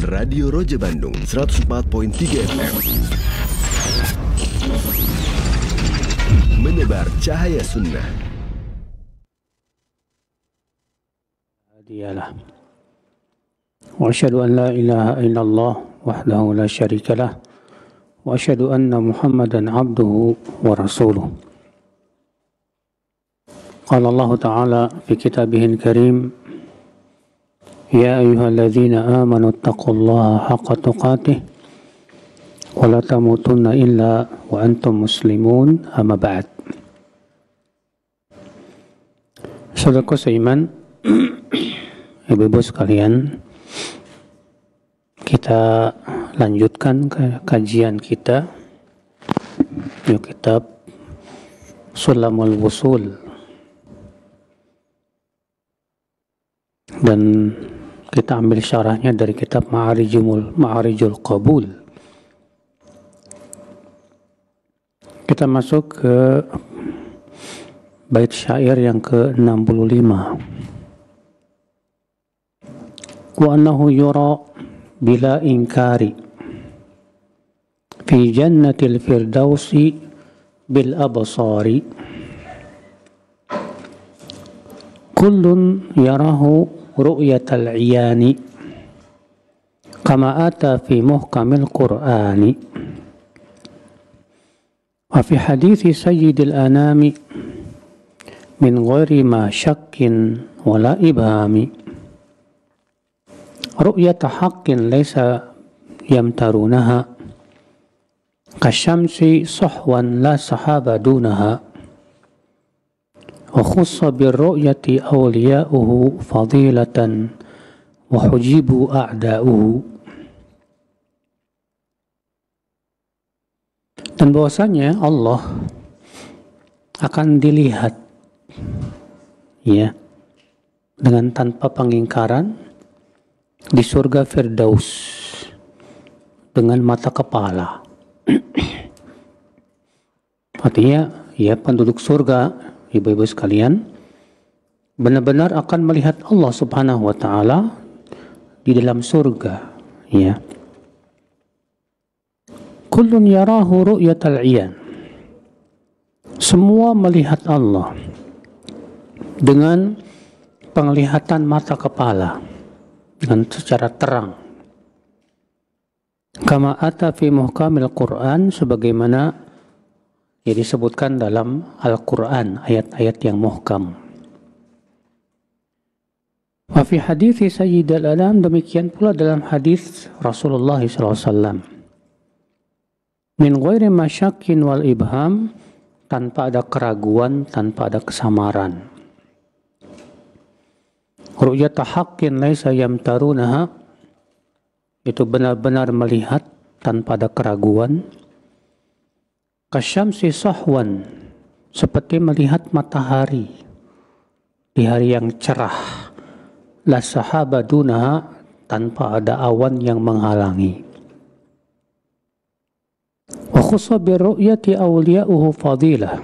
Radio Roja Bandung 104.3 FM. Menebar cahaya sunnah. Dialah. Wa asyhadu an la ilaha illallah wahdahu la syarikalah wa asyhadu anna Muhammadan abduhu wa rasuluh. Qala Allah Ta'ala fi kitabihil karim, ya ayyuhalladzina amanu taqullaha haqqa tuqatih wa la tamutunna illa wa antum muslimun, amma ba'd. Saudaraku seiman, ibu-ibu sekalian, kita lanjutkan kajian kita di kitab Sulamul Wusul, dan kita ambil syarahnya dari kitab Ma'arijul Qabul. Kita masuk ke bait syair yang ke-65. Wa annahu yura bila inkari fi jannatil firdausi bil absari kullun yarahu ru'yatal iyani kama ata fi muhkamil qur'ani wa fi hadithi sayyidil anami min ghairi ma syakkin wala ibhami ru'yata haqqin laysa yamtarunaha kasyamsi sahwan la sahaba dunaha wa khussa birru'yati awliya'uhu fadilatan wa hujibu a'da'uhu. Dan bahwasanya Allah akan dilihat, ya, dengan tanpa pengingkaran di surga Firdaus dengan mata kepala. Artinya, ya, penduduk surga, ibu-ibu sekalian, benar-benar akan melihat Allah Subhanahu wa Ta'ala di dalam surga, ya. Kullun yarahu ru'yatal iyan. Semua melihat Allah dengan penglihatan mata kepala, dengan secara terang. Kama ata fi muhkamil Qur'an, sebagaimana yang disebutkan dalam Al-Quran, ayat-ayat yang muhkam. Wa fi hadithi Sayyidil Anam, demikian pula dalam hadis Rasulullah SAW. Min ghairi masyakin wal ibham, tanpa ada keraguan, tanpa ada kesamaran. Ru'yata haqqin laisa yamtarunaha, itu benar-benar melihat tanpa ada keraguan. Kasyamsi sahwan, seperti melihat matahari di hari yang cerah. La sahaba dunaha, tanpa ada awan yang menghalangi. Wa khussa bi ru'yati awliya'uhu fadilah,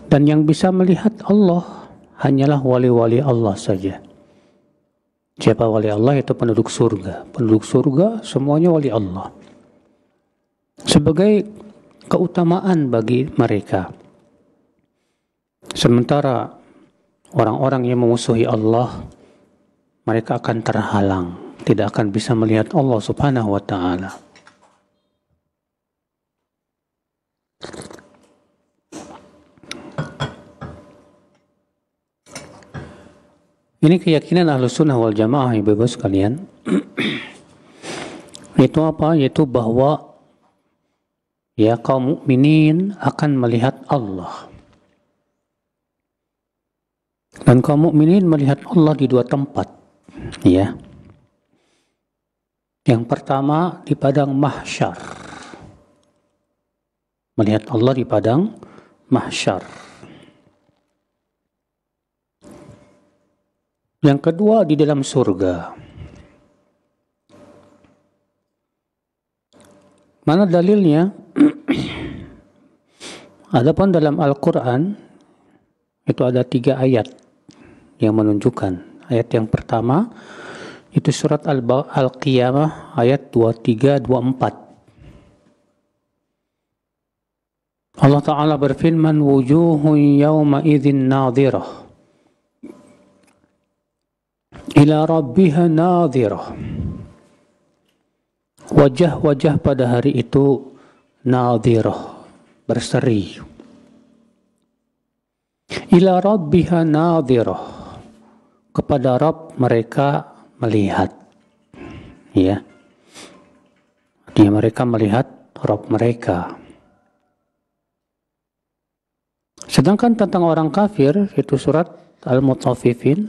dan yang bisa melihat Allah hanyalah wali-wali Allah saja. Siapa wali Allah? Itu penduduk surga. Penduduk surga semuanya wali Allah, sebagai keutamaan bagi mereka. Sementara orang-orang yang memusuhi Allah, mereka akan terhalang, tidak akan bisa melihat Allah Subhanahu wa Ta'ala. Ini keyakinan Ahlus Sunnah wal Jamaah, ibu-ibu sekalian. Itu apa? Yaitu bahwa, ya, kaum mukminin akan melihat Allah. Dan kaum mukminin melihat Allah di dua tempat, ya. Yang pertama di padang mahsyar. Melihat Allah di padang mahsyar. Yang kedua di dalam surga. Mana dalilnya? Adapun dalam Al-Quran itu ada 3 ayat yang menunjukkan. Ayat yang pertama, Itu surat Al-Qiyamah ayat 23-24. Allah Ta'ala berfirman, wujuhun yawma idzin nadhirah ila rabbiha nadhirah. Wajah-wajah pada hari itu nadhirah, berseri. Ila rabbiha nadhirah, kepada Rabb mereka melihat. Ya. Dia mereka melihat Rabb mereka. Sedangkan tentang orang kafir, itu surat Al-Mutaffifin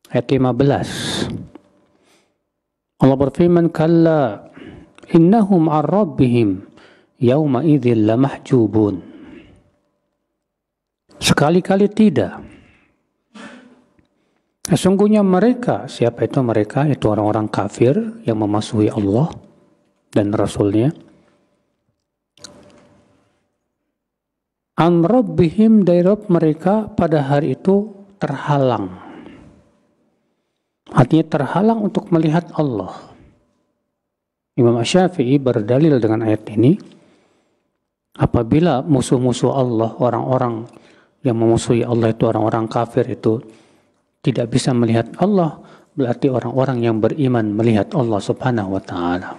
ayat 15. Allah berfirman, kalla innahum an rabbihim yawma idzin lamahjubun. Sekali-kali tidak. Sesungguhnya mereka, siapa itu mereka? Itu orang-orang kafir yang memasuki Allah dan Rasulnya. An rabbihim, dari Rabb mereka pada hari itu terhalang. Artinya terhalang untuk melihat Allah. Imam Asy-Syafi'i berdalil dengan ayat ini, apabila musuh-musuh Allah, orang-orang yang memusuhi Allah itu orang-orang kafir itu tidak bisa melihat Allah, berarti orang-orang yang beriman melihat Allah Subhanahu wa Ta'ala.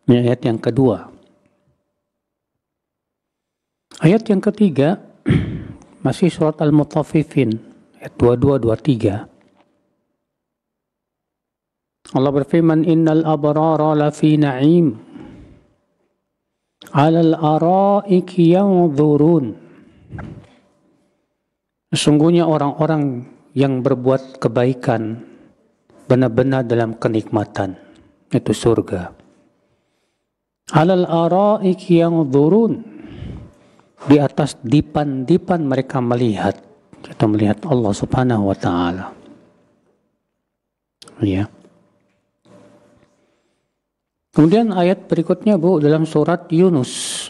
Ini ayat yang kedua. Ayat yang ketiga masih surat Al-Mutaffifin ayat 22-23. Allah berfirman, innal abrara lafi na'im 'alal ara'iki yanzurun. Sesungguhnya orang-orang yang berbuat kebaikan benar-benar dalam kenikmatan, itu surga. 'Alal ara'iki yanzurun, di atas dipan-dipan mereka melihat. Kita melihat Allah Subhanahu wa Ta'ala. Ya. Kemudian ayat berikutnya, Bu, dalam surat Yunus.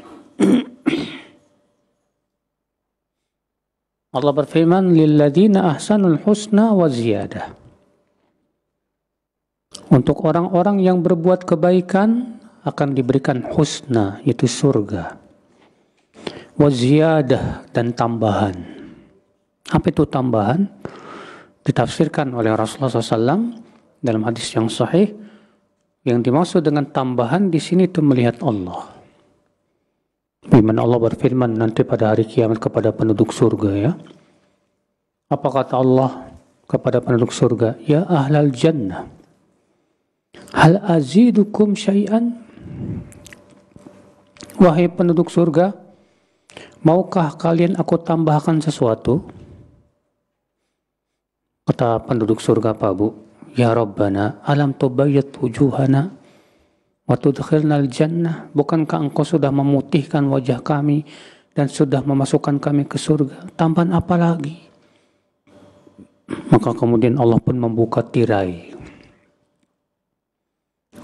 Allah berfirman, lilladzina ahsanul husna wa ziyadah. Untuk orang-orang yang berbuat kebaikan akan diberikan husna, yaitu surga. Wa ziyadah, dan tambahan. Apa itu tambahan? Ditafsirkan oleh Rasulullah SAW dalam hadis yang sahih. Yang dimaksud dengan tambahan di sini itu melihat Allah. Di mana Allah berfirman nanti pada hari kiamat kepada penduduk surga, ya. Apa kata Allah kepada penduduk surga? Ya ahlal jannah, hal azidukum syai'an? Wahai penduduk surga, maukah kalian aku tambahkan sesuatu? Kata penduduk surga, apa, Bu? Ya Rabbana, alam tubayyat wujuhana wa tudkhilnal jannah. Bukankah engkau sudah memutihkan wajah kami dan sudah memasukkan kami ke surga? Tambahan apa lagi? Maka kemudian Allah pun membuka tirai.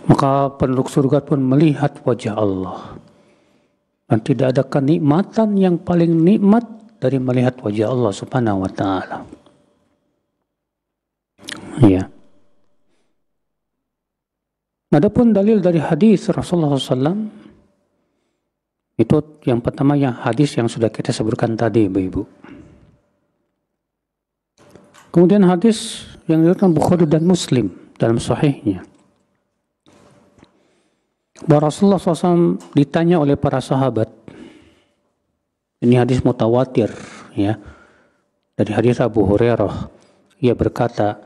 Maka penduduk surga pun melihat wajah Allah. Dan tidak ada kenikmatan yang paling nikmat dari melihat wajah Allah Subhanahu wa Ta'ala. Ya. Adapun dalil dari hadis Rasulullah SAW, itu yang pertama yang hadis yang sudah kita sebutkan tadi, Ibu-ibu. Kemudian hadis yang diriwayatkan Bukhari dan Muslim dalam sahihnya, bahwa Rasulullah SAW ditanya oleh para sahabat. Ini hadis mutawatir, ya, dari hadis Abu Hurairah. Ia berkata,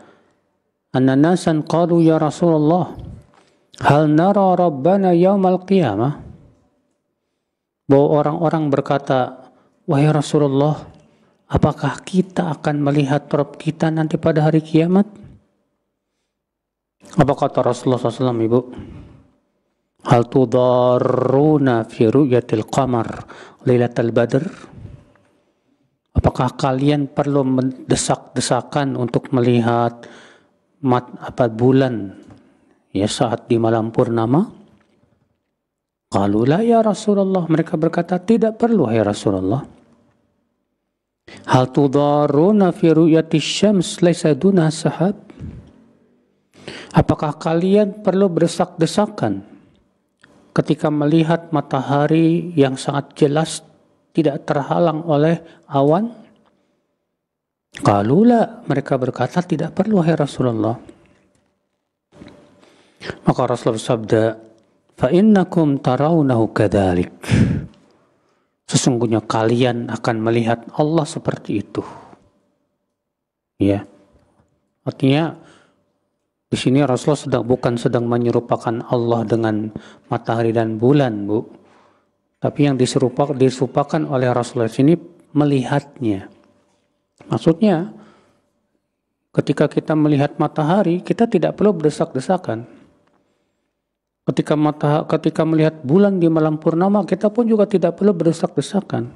anna nasan qalu ya Rasulullah, hal nara rabbana yaumal qiyamah. Bahwa orang-orang berkata, wahai Rasulullah, apakah kita akan melihat Rabb kita nanti pada hari kiamat? Apa kata Rasulullah SAW, Ibu? Hal tudarruna fi ru'yatil qamar lailatul badr? Apakah kalian perlu mendesak-desakan untuk melihat bulan, ya, saat di malam purnama? Qalu la ya Rasulullah. Mereka berkata, tidak perlu, ya Rasulullah. Hal tudaruna fi ru'yati syams laisa duna sahab? Apakah kalian perlu berdesak-desakan ketika melihat matahari yang sangat jelas tidak terhalang oleh awan? Qalula, mereka berkata tidak perlu hai Rasulullah. Maka Rasulullah bersabda, fa innakum tarawnahu kadzalik. Sesungguhnya kalian akan melihat Allah seperti itu. Ya. Artinya di sini Rasulullah bukan sedang menyerupakan Allah dengan matahari dan bulan, Bu. Tapi yang diserupakan oleh Rasulullah sini melihatnya. Maksudnya ketika kita melihat matahari, kita tidak perlu berdesak-desakan. Ketika melihat bulan di malam purnama, kita pun juga tidak perlu berdesak-desakan.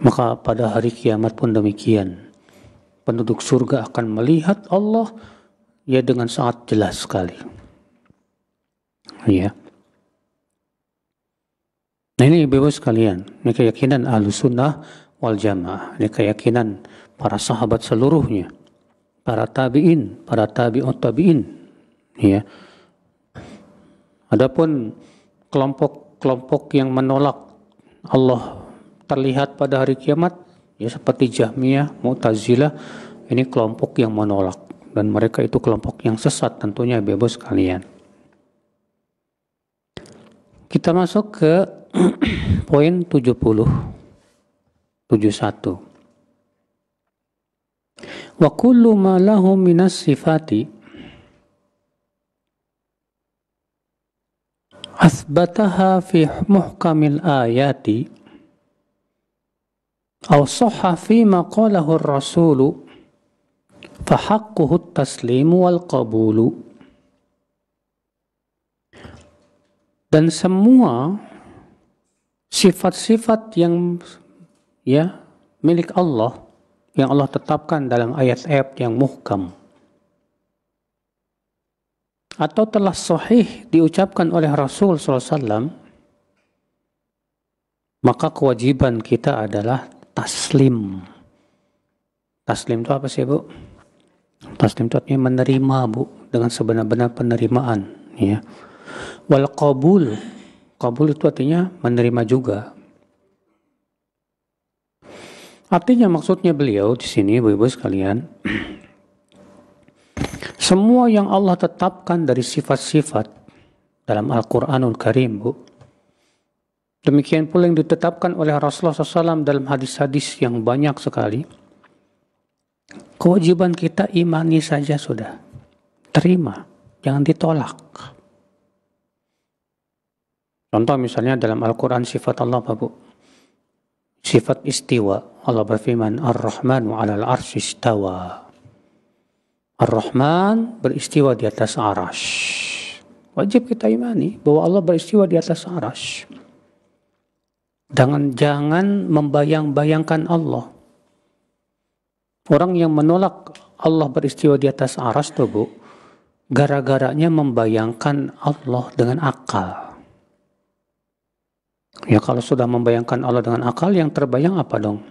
Maka pada hari kiamat pun demikian. Penduduk surga akan melihat Allah ya dengan sangat jelas sekali. Ya. Nah ini ibu-ibu sekalian, ini keyakinan Ahlussunnah wal Jamaah, ini keyakinan para sahabat seluruhnya, para tabi'in, para tabi'ut tabi'in, ya. Adapun kelompok-kelompok yang menolak Allah terlihat pada hari kiamat, ya seperti Jahmiyah, Mu'tazilah, ini kelompok yang menolak dan mereka itu kelompok yang sesat tentunya bebas sekalian. Kita masuk ke poin 71. Wa kullu ma lahu minas sifati asbataha fi muhkamil ayati aw sahha fi ma qalahu ar-rasulu fa haqquhu at-taslimu wal qabulu. Dan semua sifat-sifat yang ya milik Allah yang Allah tetapkan dalam ayat-ayat yang muhkam atau telah sahih diucapkan oleh Rasul SAW, maka kewajiban kita adalah taslim. Taslim itu apa sih, Bu? Taslim itu artinya menerima, Bu, dengan sebenar-benar penerimaan, ya. Wal qabul, qabul itu artinya menerima juga. Artinya maksudnya beliau di sini, Bu-ibu sekalian, semua yang Allah tetapkan dari sifat-sifat dalam Al-Quranul Karim, Bu. Demikian pula yang ditetapkan oleh Rasulullah SAW dalam hadis-hadis yang banyak sekali. Kewajiban kita imani saja sudah. Terima, jangan ditolak. Contoh misalnya dalam Al-Quran sifat Allah, Bu. Sifat istiwa. Allah berfirman, Ar-Rahmanu 'alal 'arsy istawa. Ar-Rahman beristiwa di atas arash. Wajib kita imani bahwa Allah beristiwa di atas arash. Jangan membayang-bayangkan Allah. Orang yang menolak Allah beristiwa di atas arash tuh, Bu, gara-garanya membayangkan Allah dengan akal. Ya kalau sudah membayangkan Allah dengan akal, yang terbayang apa dong?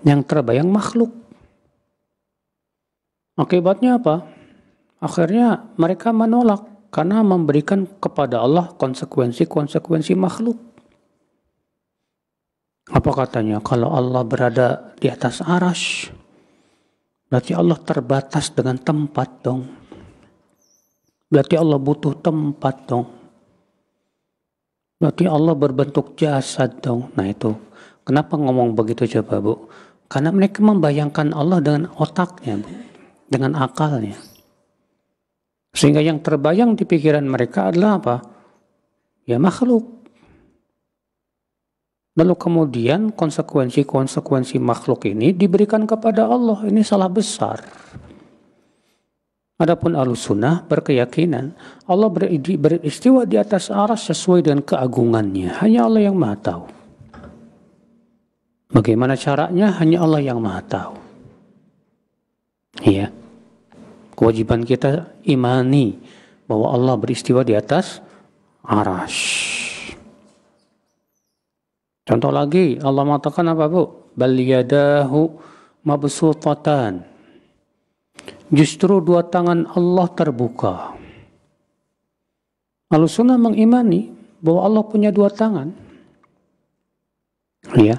Yang terbayang makhluk. Akibatnya apa? Akhirnya mereka menolak karena memberikan kepada Allah konsekuensi-konsekuensi makhluk. Apa katanya? Kalau Allah berada di atas arash, berarti Allah terbatas dengan tempat dong. Berarti Allah butuh tempat dong. Berarti Allah berbentuk jasad dong. Nah itu, kenapa ngomong begitu coba, Bu? Karena mereka membayangkan Allah dengan otaknya, Bu, dengan akalnya. Sehingga yang terbayang di pikiran mereka adalah apa? Ya makhluk. Lalu kemudian konsekuensi-konsekuensi makhluk ini diberikan kepada Allah. Ini salah besar. Adapun Ahlussunnah berkeyakinan Allah beristiwa di atas arsy sesuai dengan keagungannya. Hanya Allah yang Maha tahu. Bagaimana caranya? Hanya Allah yang Maha tahu. Iya. Kewajiban kita imani bahwa Allah beristiwa di atas arash. Contoh lagi, Allah mengatakan apa, Bu? bal yadahu mabsutatan. Justru dua tangan Allah terbuka. Ahlussunnah mengimani bahwa Allah punya dua tangan. Ya.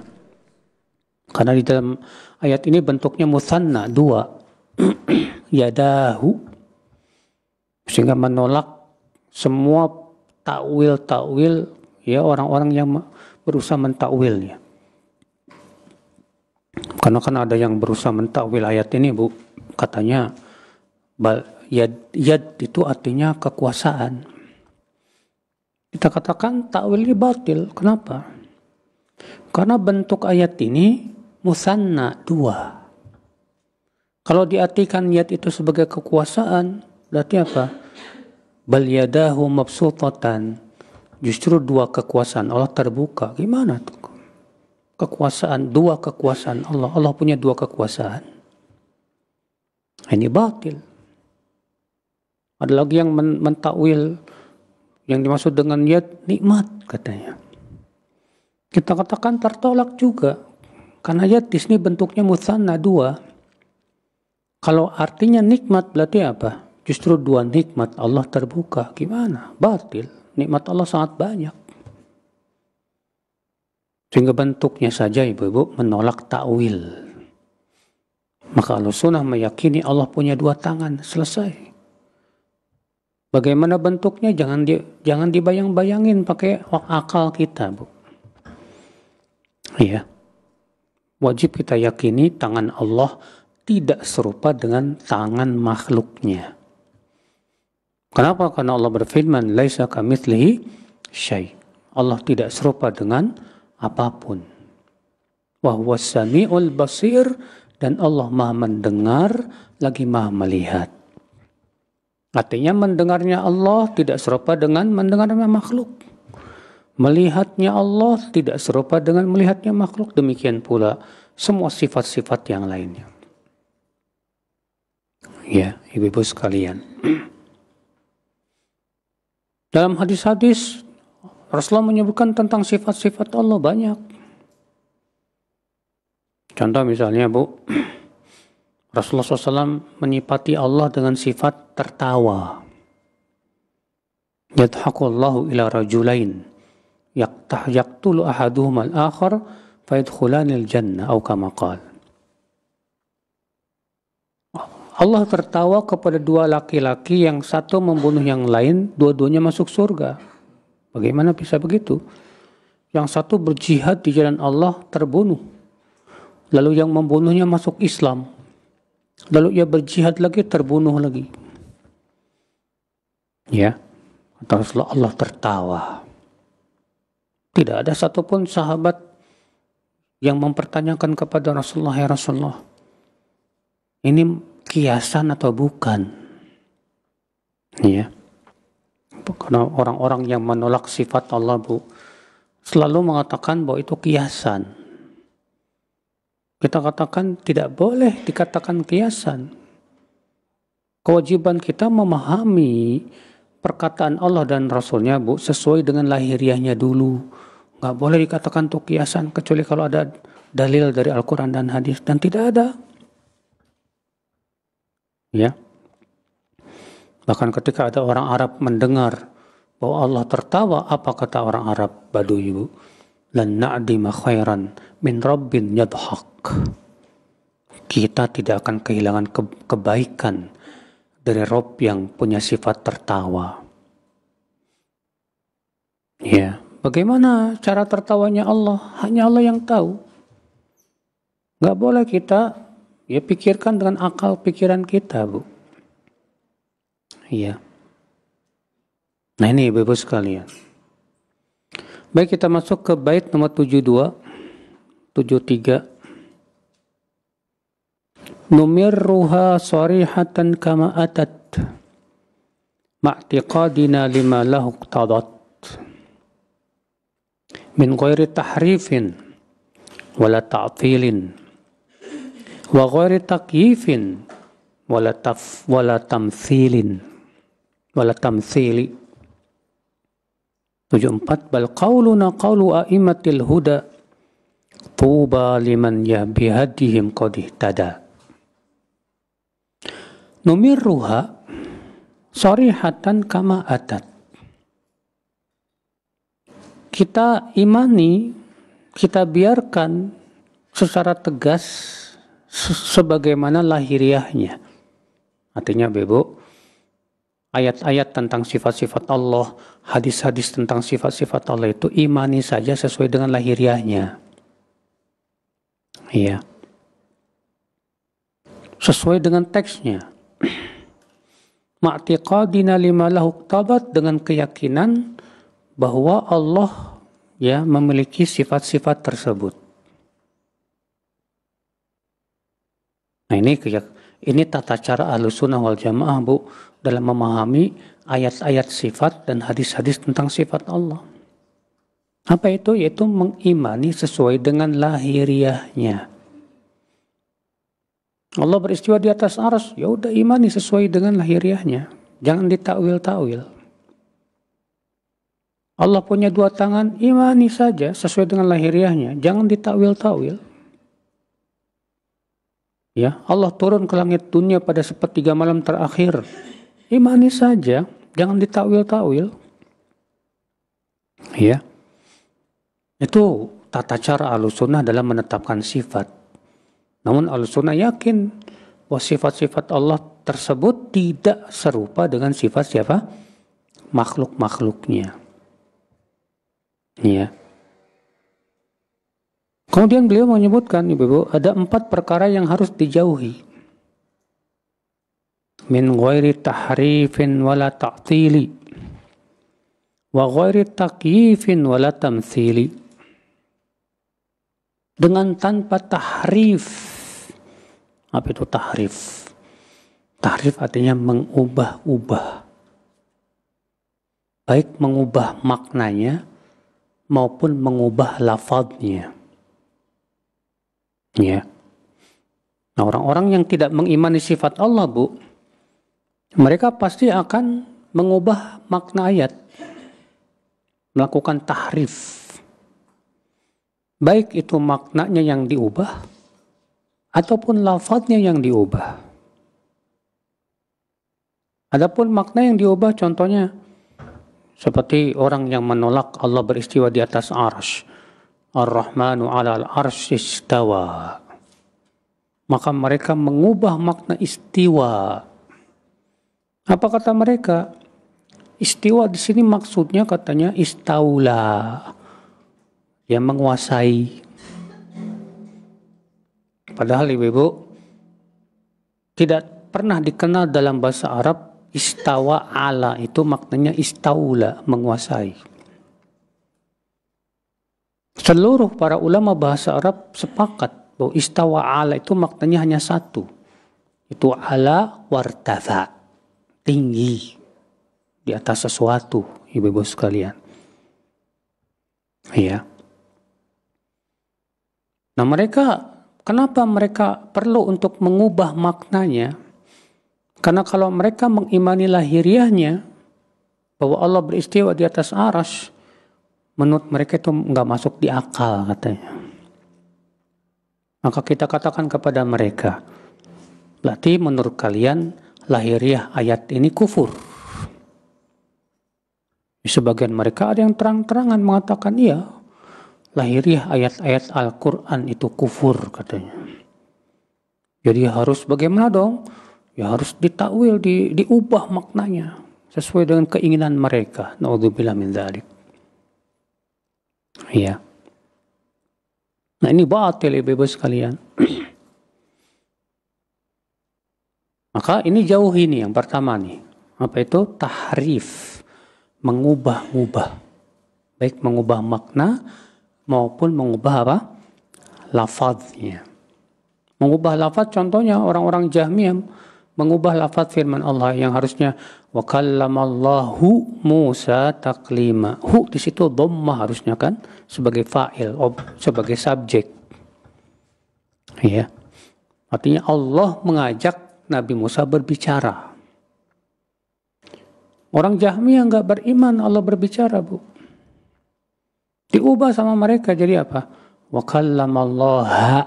Karena di dalam ayat ini bentuknya musanna, dua. Yadahu. Sehingga menolak semua takwil ya orang-orang yang berusaha mentakwilnya. Karena kan ada yang berusaha mentakwil ayat ini, Bu. Katanya yad itu artinya kekuasaan. Kita katakan takwil ini batil. Kenapa? Karena bentuk ayat ini musanna, dua. Kalau diartikan yad itu sebagai kekuasaan, berarti apa? Bal yadahu mabsutatan. Justru dua kekuasaan Allah terbuka. Gimana tuh? Kekuasaan, dua kekuasaan Allah. Allah punya dua kekuasaan. Ini batil. Ada lagi yang mentakwil yang dimaksud dengan yad nikmat katanya. Kita katakan tertolak juga. Karena yad di sini bentuknya musanna, dua. Kalau artinya nikmat berarti apa? Justru dua nikmat Allah terbuka. Gimana? Batil. Nikmat Allah sangat banyak. Sehingga bentuknya saja ibu-ibu menolak takwil. Maka Ahlussunnah meyakini Allah punya dua tangan. Selesai. Bagaimana bentuknya? Jangan dibayang-bayangin pakai akal kita, Bu. Ya. Wajib kita yakini tangan Allah tidak serupa dengan tangan makhluknya. Kenapa? Karena Allah berfirman, "Laisa kamitslihi syai'." Allah tidak serupa dengan apapun. Wa huwas samiul basir, dan Allah Maha mendengar lagi Maha melihat. Artinya mendengarnya Allah tidak serupa dengan mendengarnya makhluk. Melihatnya Allah tidak serupa dengan melihatnya makhluk. Demikian pula semua sifat-sifat yang lainnya. Ya, ibu-ibu sekalian. Dalam hadis-hadis Rasulullah menyebutkan tentang sifat-sifat Allah banyak. Contoh misalnya, Bu, Rasulullah SAW menyifati Allah dengan sifat tertawa. Yadhaqullahu ila rajulain yaqtulu ahaduhum al-akhar fayadkhulanil jannah atau kama qala. Allah tertawa kepada dua laki-laki yang satu membunuh yang lain, dua-duanya masuk surga. Bagaimana bisa begitu? Yang satu berjihad di jalan Allah terbunuh. Lalu yang membunuhnya masuk Islam. Lalu ia berjihad lagi, terbunuh lagi. Ya, kata Rasulullah, Allah tertawa. Tidak ada satupun sahabat yang mempertanyakan kepada Rasulullah, ya Rasulullah, ini kiasan atau bukan? Ya, karena orang-orang yang menolak sifat Allah, Bu, selalu mengatakan bahwa itu kiasan. Kita katakan tidak boleh dikatakan kiasan. Kewajiban kita memahami perkataan Allah dan Rasulnya, Bu, sesuai dengan lahiriahnya dulu. Nggak boleh dikatakan itu kiasan, kecuali kalau ada dalil dari Al-Quran dan hadis. Dan tidak ada. Ya. Bahkan ketika ada orang Arab mendengar bahwa Allah tertawa, apa kata orang Arab Badui, Bu? Lan na'dima khairan min rabbin yadhaq. Kita tidak akan kehilangan kebaikan dari Rabb yang punya sifat tertawa. Ya, bagaimana cara tertawanya Allah? Hanya Allah yang tahu. Gak boleh kita pikirkan dengan akal pikiran kita, Bu. Iya. Nah ini ibu-ibu sekalian. Baik, kita masuk ke bait nomor 72, 73. Numirruha sarihatan kama atat ma'tiqadina lima lahu iqtadat min ghairi tahrifin wala ta'tilin wa ghairi takyifin wala tamthilin wala tamthili. 74. Bal qauluna qaulu a'immatil huda Tuba liman ya bihadihim qad ihtada. Numirruha sharihatan kama atat. Kita imani, kita biarkan secara tegas sebagaimana lahiriahnya. Artinya Bebo, ayat-ayat tentang sifat-sifat Allah, hadis-hadis tentang sifat-sifat Allah itu imani saja sesuai dengan lahiriahnya. Iya. Sesuai dengan teksnya. Ma'tiqadina lima lahu tabat, dengan keyakinan bahwa Allah ya memiliki sifat-sifat tersebut. Nah ini tata cara Ahlussunnah wal Jamaah, Bu, dalam memahami ayat-ayat sifat dan hadis-hadis tentang sifat Allah. Apa itu? Yaitu mengimani sesuai dengan lahiriahnya. Allah beristiwa di atas arsy, ya udah imani sesuai dengan lahiriahnya. Jangan ditakwil-takwil. Allah punya dua tangan, imani saja sesuai dengan lahiriahnya. Jangan ditakwil-takwil. Ya, Allah turun ke langit dunia pada sepertiga malam terakhir. Imani saja, jangan ditakwil-takwil. Ya. Itu tata cara Ahlussunnah dalam menetapkan sifat. Namun Ahlussunnah yakin bahwa sifat-sifat Allah tersebut tidak serupa dengan sifat siapa? Makhluk-makhluknya. Ya. Kemudian beliau menyebutkan, Ibu, ada 4 perkara yang harus dijauhi. Min ghairi tahrifin wala ta'tili wa ghairi takyifin wala tamthili. Dengan tanpa tahrif. Apa itu tahrif? Tahrif artinya mengubah-ubah. Baik mengubah maknanya maupun mengubah lafadznya. Ya. Nah, orang-orang yang tidak mengimani sifat Allah, Bu, mereka pasti akan mengubah makna ayat. Melakukan tahrif. Baik itu maknanya yang diubah ataupun lafadznya yang diubah. Adapun makna yang diubah contohnya seperti orang yang menolak Allah beristiwa di atas arsy. Ar-Rahmanu 'alal arsy istawa. Maka mereka mengubah makna istiwa. Apa kata mereka? Istiwa di sini maksudnya katanya istaula. Yang menguasai. Padahal Ibu, tidak pernah dikenal dalam bahasa Arab istawa ala, itu maknanya istaula, menguasai. Seluruh para ulama bahasa Arab sepakat bahwa istawa ala itu maknanya hanya satu. Itu ala wartafa, tinggi di atas sesuatu, Ibu-ibu sekalian. Iya. Nah kenapa mereka perlu untuk mengubah maknanya? Karena kalau mereka mengimani lahiriahnya, bahwa Allah beristiwa di atas arsy, menurut mereka itu nggak masuk di akal katanya. Maka kita katakan kepada mereka, berarti menurut kalian lahiriah ayat ini kufur. Di sebagian mereka ada yang terang-terangan mengatakan iya, lahiriah ayat-ayat Al-Quran itu kufur katanya. Jadi harus bagaimana dong? Ya harus ditakwil, diubah maknanya sesuai dengan keinginan mereka. Na'udzubillah min dzalik. Iya. Nah ini batil Ibu sekalian. Maka ini jauhi nih yang pertama nih. Apa itu? Tahrif. Mengubah-ubah. Baik mengubah makna maupun mengubah apa? Lafadznya. Mengubah lafadz contohnya orang-orang Jahmiyah mengubah lafadz firman Allah yang harusnya wa kallamallahu Musa taklima. Hu di situ dhammah harusnya kan sebagai fa'il, sebagai subjek. Ya. Artinya Allah mengajak Nabi Musa berbicara. Orang Jahmiyah enggak beriman Allah berbicara, Bu. Diubah sama mereka jadi apa? Wa kallamallaha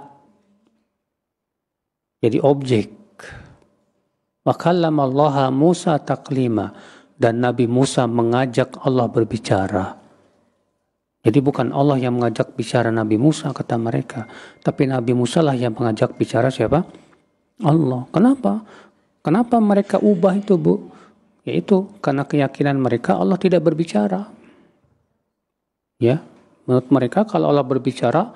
jadi objek. Wa kallamallaha Musa taklima, dan Nabi Musa mengajak Allah berbicara. Jadi bukan Allah yang mengajak bicara Nabi Musa, kata mereka, tapi Nabi Musa lah yang mengajak bicara siapa? Allah. Kenapa? Kenapa mereka ubah itu, Bu? Yaitu karena keyakinan mereka Allah tidak berbicara. Ya, menurut mereka kalau Allah berbicara,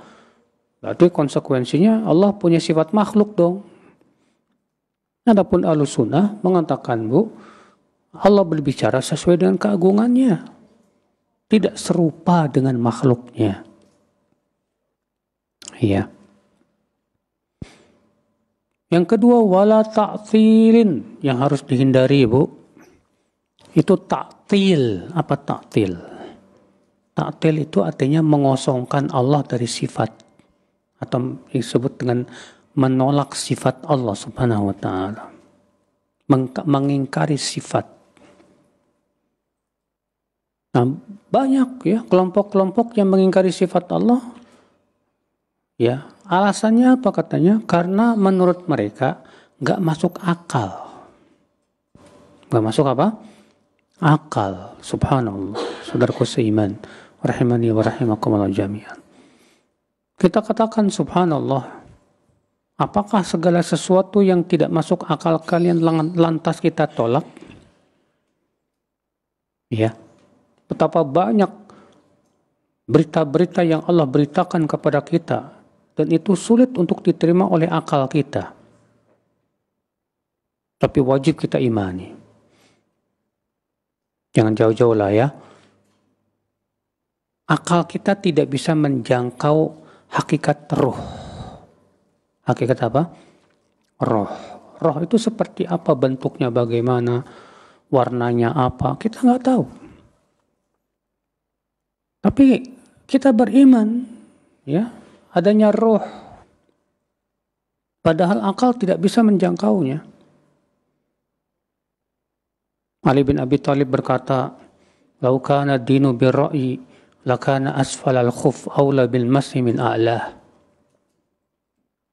berarti konsekuensinya Allah punya sifat makhluk dong. Adapun Ahlussunnah mengatakan, Bu, Allah berbicara sesuai dengan keagungannya, tidak serupa dengan makhluknya. Ya. Yang kedua, wala ta'tilin, yang harus dihindari, Bu. Itu ta'til. Apa ta'til? Ta'til itu artinya mengosongkan Allah dari sifat, atau disebut dengan menolak sifat Allah Subhanahu wa taala. Mengingkari sifat. Nah, banyak ya kelompok-kelompok yang mengingkari sifat Allah. Ya, alasannya apa katanya? Karena menurut mereka nggak masuk akal. Nggak masuk apa? Akal. Subhanallah. Saudaraku seiman, rahimani wa rahimakumullah jami'an. Kita katakan subhanallah. Apakah segala sesuatu yang tidak masuk akal kalian lantas kita tolak? Ya. Betapa banyak berita-berita yang Allah beritakan kepada kita, dan itu sulit untuk diterima oleh akal kita. Tapi wajib kita imani. Jangan jauh-jauh lah ya. Akal kita tidak bisa menjangkau hakikat roh. Hakikat apa? Roh. Roh itu seperti apa bentuknya, bagaimana, warnanya apa, kita nggak tahu. Tapi kita beriman, ya, adanya roh. Padahal akal tidak bisa menjangkaunya. Ali bin Abi Thalib berkata, "Lau kana dinu birra'yi, lakana asfalal khuf aula bil masih min a'lah."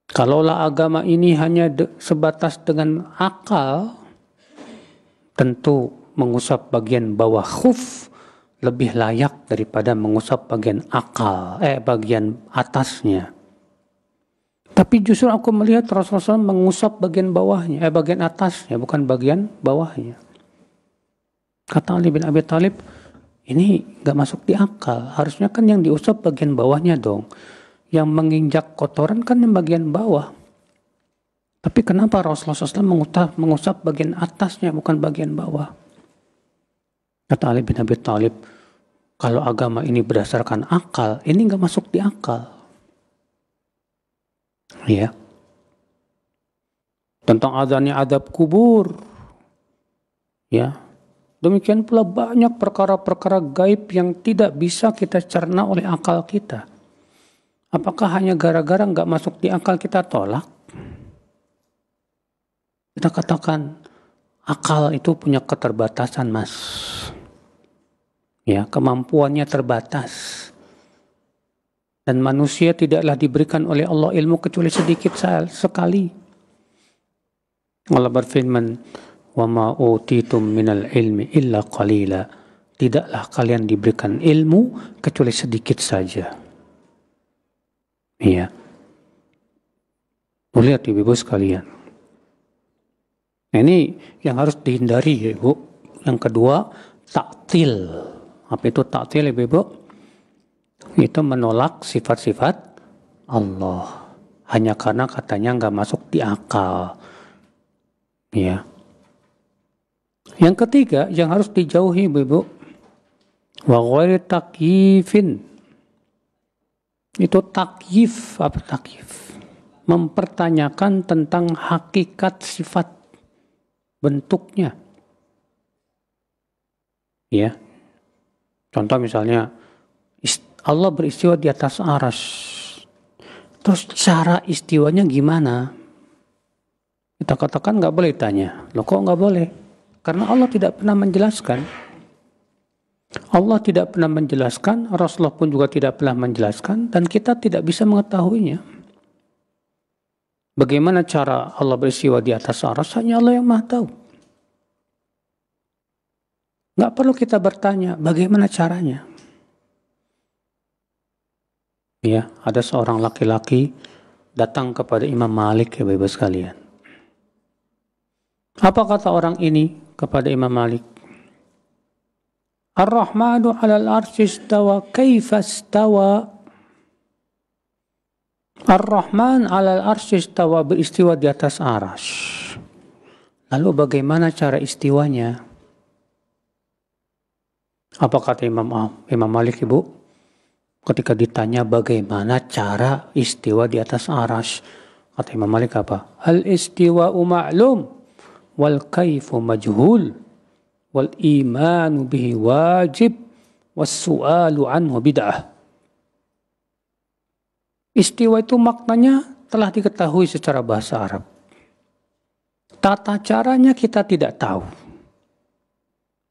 Kalaulah agama ini hanya sebatas dengan akal, tentu mengusap bagian bawah khuf lebih layak daripada mengusap bagian bagian atasnya. Tapi justru aku melihat Rasulullah SAW mengusap bagian bawahnya, bagian atasnya, bukan bagian bawahnya. Kata Ali bin Abi Thalib, ini gak masuk di akal. Harusnya kan yang diusap bagian bawahnya dong. Yang menginjak kotoran kan yang bagian bawah. Tapi kenapa Rasulullah SAW mengusap bagian atasnya, bukan bagian bawah? Kata Ali bin Abi Thalib, kalau agama ini berdasarkan akal, ini nggak masuk di akal. Ya. Tentang adanya adab kubur. Ya. Demikian pula banyak perkara-perkara gaib yang tidak bisa kita cerna oleh akal kita. Apakah hanya gara-gara nggak masuk di akal kita tolak? Kita katakan akal itu punya keterbatasan, Mas. Ya, kemampuannya terbatas. Dan manusia tidaklah diberikan oleh Allah ilmu kecuali sedikit sekali. Allah berfirman, "Wa ma utitum minal ilmi illa qalila." Tidaklah kalian diberikan ilmu kecuali sedikit saja. Iya. Lihat Ibu sekalian. Nah, ini yang harus dihindari, Ibu. Yang kedua, taktil. Apa itu taktil, Ibu? Itu menolak sifat-sifat Allah hanya karena katanya nggak masuk di akal. Ya. Yang ketiga yang harus dijauhi, Ibu, wa ghairi takyifin. Itu takyif, apa takyif? Mempertanyakan tentang hakikat sifat bentuknya. Ya. Contoh misalnya Allah beristiwa di atas arsy. Terus cara istiwanya gimana? Kita katakan nggak boleh tanya. Loh kok nggak boleh? Karena Allah tidak pernah menjelaskan. Allah tidak pernah menjelaskan, Rasulullah pun juga tidak pernah menjelaskan, dan kita tidak bisa mengetahuinya. Bagaimana cara Allah beristiwa di atas arsy, hanya Allah yang Maha tahu. Nggak perlu kita bertanya, bagaimana caranya? Ya, ada seorang laki-laki datang kepada Imam Malik, ya Bapak sekalian. Apa kata orang ini kepada Imam Malik? Ar-Rahmanu 'alal 'arsy istawa, kaifa istawa? Ar-Rahman 'alal 'arsy istawa, beristiwa di atas arsy. Lalu bagaimana cara istiwanya? Apa kata Imam Malik, Ibu? Ketika ditanya bagaimana cara istiwa di atas arsy, kata Imam Malik apa? Al-istiwa'u ma'lum wal kaifu majhul wal imanu bihi wajib was su'alu anhu bid'ah. Istiwa itu maknanya telah diketahui secara bahasa Arab. Tata caranya kita tidak tahu.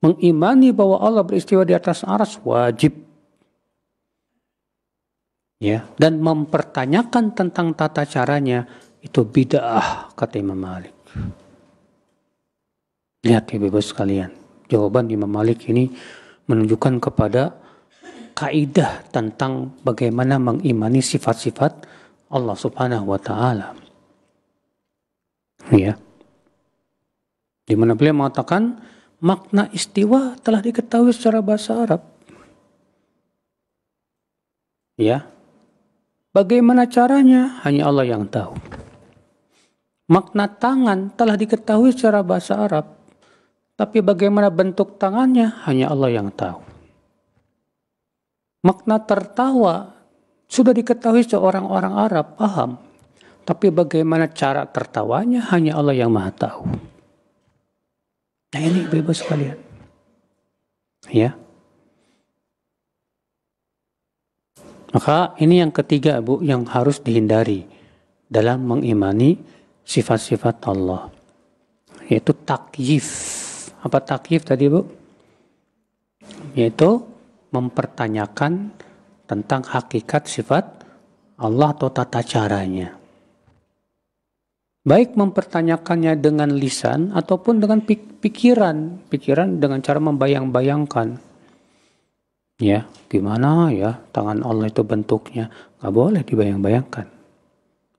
Mengimani bahwa Allah beristiwa di atas arsy wajib. Ya, dan mempertanyakan tentang tata caranya itu bid'ah, kata Imam Malik. Lihat ya Bapak sekalian, jawaban Imam Malik ini menunjukkan kepada kaidah tentang bagaimana mengimani sifat-sifat Allah Subhanahu wa taala. Ya. Di mana beliau mengatakan makna istiwa telah diketahui secara bahasa Arab. Ya. Bagaimana caranya? Hanya Allah yang tahu. Makna tangan telah diketahui secara bahasa Arab. Tapi bagaimana bentuk tangannya? Hanya Allah yang tahu. Makna tertawa sudah diketahui seorang orang Arab, paham. Tapi bagaimana cara tertawanya? Hanya Allah yang Maha tahu. Nah ini bebas sekalian. Ya. Maka ini yang ketiga, Bu, yang harus dihindari dalam mengimani sifat-sifat Allah, yaitu takyif. Apa takyif tadi, Bu? Yaitu mempertanyakan tentang hakikat sifat Allah atau tata caranya. Baik mempertanyakannya dengan lisan ataupun dengan pikiran dengan cara membayang-bayangkan. Ya, gimana ya tangan Allah itu bentuknya? Nggak boleh dibayang-bayangkan.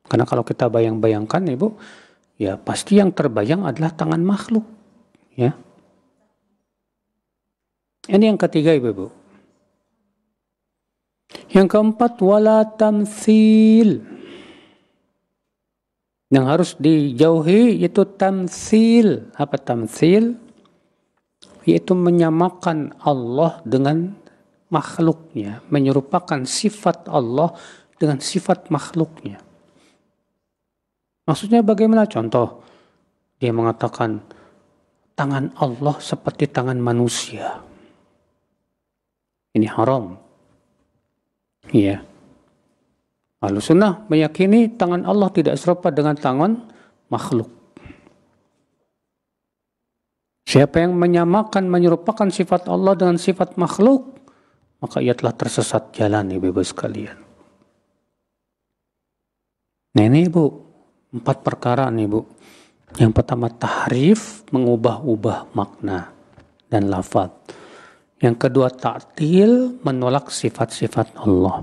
Karena kalau kita bayang-bayangkan, Ibu, ya pasti yang terbayang adalah tangan makhluk. Ya. Ini yang ketiga, Ibu. Yang keempat, wala tamtsil. Yang harus dijauhi yaitu tamtsil. Apa tamtsil? Yaitu menyamakan Allah dengan makhluknya, menyerupakan sifat Allah dengan sifat makhluknya. Maksudnya bagaimana? Contoh, dia mengatakan tangan Allah seperti tangan manusia. Ini haram. Iya. Ahlussunnah meyakini tangan Allah tidak serupa dengan tangan makhluk. Siapa yang menyamakan, menyerupakan sifat Allah dengan sifat makhluk, maka ia telah tersesat jalan, Ibu sekalian. Nah ini Ibu, 4 perkara nih Bu. Yang pertama tahrif, mengubah-ubah makna dan lafaz. Yang kedua ta'til, menolak sifat-sifat Allah.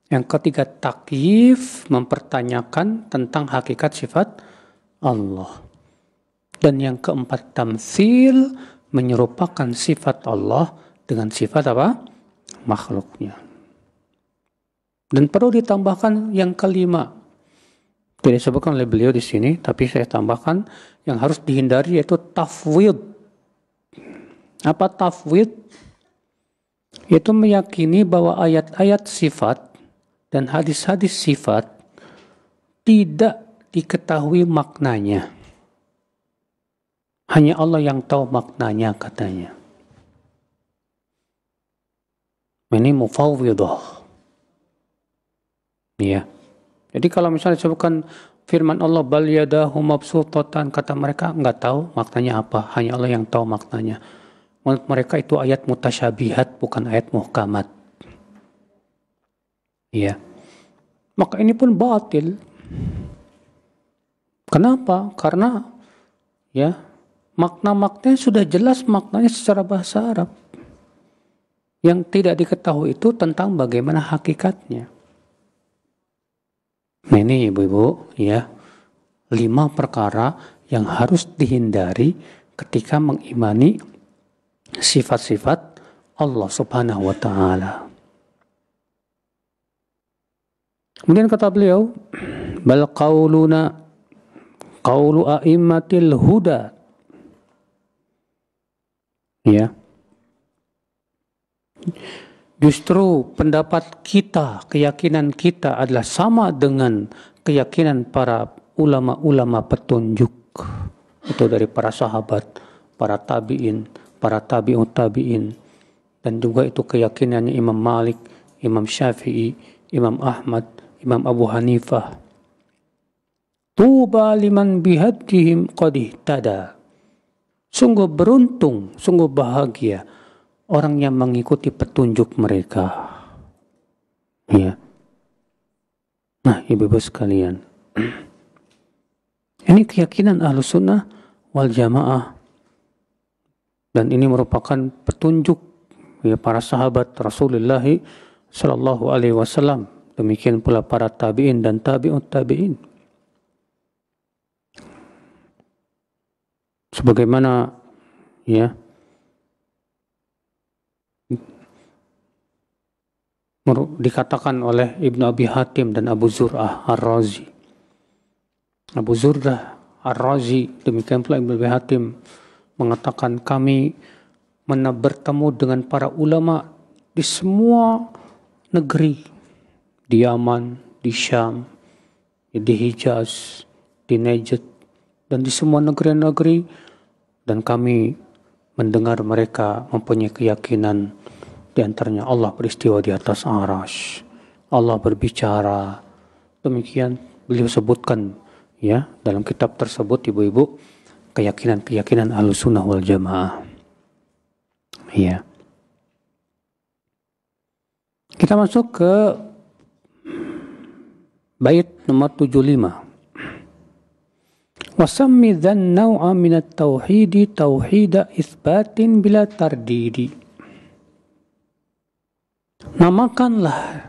Yang ketiga takyif, mempertanyakan tentang hakikat sifat Allah. Dan yang keempat tamtsil, menyerupakan sifat Allah dengan sifat apa? Makhluknya. Dan perlu ditambahkan yang kelima. Tidak disebutkan oleh beliau di sini, tapi saya tambahkan yang harus dihindari yaitu tafwid. Apa tafwid? Yaitu meyakini bahwa ayat-ayat sifat dan hadis-hadis sifat tidak diketahui maknanya. Hanya Allah yang tahu maknanya katanya. Ini mufawwidah. Ya. Jadi kalau misalnya disebutkan firman Allah bal yadahu mabsutatan, kata mereka enggak tahu maknanya apa, hanya Allah yang tahu maknanya. Menurut mereka itu ayat mutasyabihat, bukan ayat muhkamat. Ya. Maka ini pun batil. Kenapa? Karena ya, makna-maknanya sudah jelas maknanya secara bahasa Arab. Yang tidak diketahui itu tentang bagaimana hakikatnya. Nah ini ibu-ibu ya, 5 perkara yang harus dihindari ketika mengimani sifat-sifat Allah Subhanahu wa Ta'ala. Kemudian kata beliau, bal qauluna qaulu a'immatil huda. Ya. Justru pendapat kita, keyakinan kita adalah sama dengan keyakinan para ulama-ulama petunjuk. Itu dari para sahabat, para tabi'in, para tabi'ut tabi'in. Dan juga itu keyakinannya Imam Malik, Imam Syafi'i, Imam Ahmad, Imam Abu Hanifah. Tuba liman bihadjihim qad ihtada. Sungguh beruntung, sungguh bahagia orang yang mengikuti petunjuk mereka. Ya. Nah, ibu-ibu sekalian, ini keyakinan Ahlus Sunnah wal Jamaah, dan ini merupakan petunjuk ya para sahabat Rasulullah Sallallahu Alaihi Wasallam. Demikian pula para tabi'in dan tabi'ut tabi'in. Sebagaimana ya dikatakan oleh Ibnu Abi Hatim dan Abu Zur'ah Ar-Razi. Abu Zur'ah Ar-Razi, demikian pula Ibnu Abi Hatim mengatakan, kami bertemu dengan para ulama di semua negeri, di Yaman, di Syam, di Hijaz, di Najd, dan di semua negeri-negeri, dan kami mendengar mereka mempunyai keyakinan di antaranya Allah beristiwa di atas Arasy, Allah berbicara. Demikian beliau sebutkan ya dalam kitab tersebut, ibu-ibu, keyakinan-keyakinan Ahlussunnah wal Jamaah. Ya. Kita masuk ke bait nomor 75. Wasammi dzan naw'a minat tauhidi tauhida isbatin bila tardidi. Namakanlah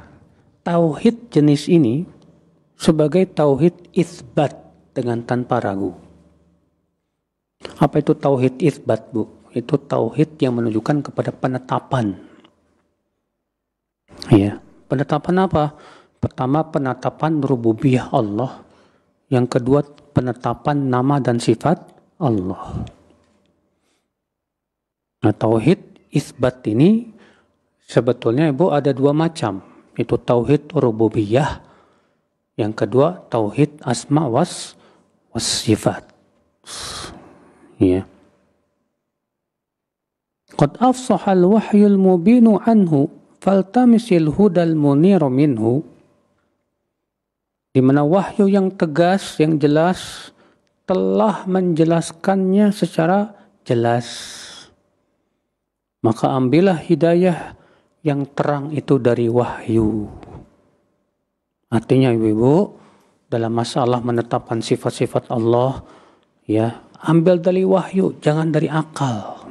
tauhid jenis ini sebagai tauhid isbat dengan tanpa ragu. Apa itu tauhid isbat, Bu? Itu tauhid yang menunjukkan kepada penetapan. Ya, penetapan apa? Pertama, penetapan rububiyah Allah. Yang kedua, penetapan nama dan sifat Allah. Nah, tauhid isbat ini sebetulnya, Ibu, ada 2 macam. Itu tauhid rububiyah. Yang kedua, tauhid asma was sifat. Ya. Qad afsahal wahyul mubinu anhu faltamisil hudal muniru minhu. Di mana wahyu yang tegas, yang jelas telah menjelaskannya secara jelas. Maka ambillah hidayah yang terang itu dari wahyu. Artinya, ibu-ibu, dalam masalah menetapkan sifat-sifat Allah, ya, ambil dari wahyu, jangan dari akal.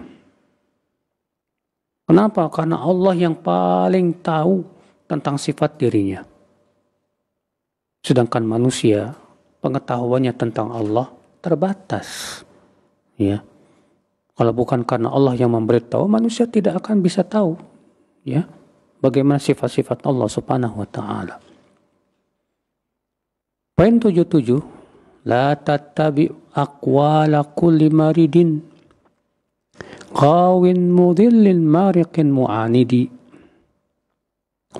Kenapa? Karena Allah yang paling tahu tentang sifat dirinya. Sedangkan manusia, pengetahuannya tentang Allah terbatas. Ya. Kalau bukan karena Allah yang memberitahu, manusia tidak akan bisa tahu ya bagaimana sifat-sifat Allah Subhanahu wa Ta'ala. Poin 77, la tattabi aqwala kulli maridin qawin mudillin mariqin mu'anidi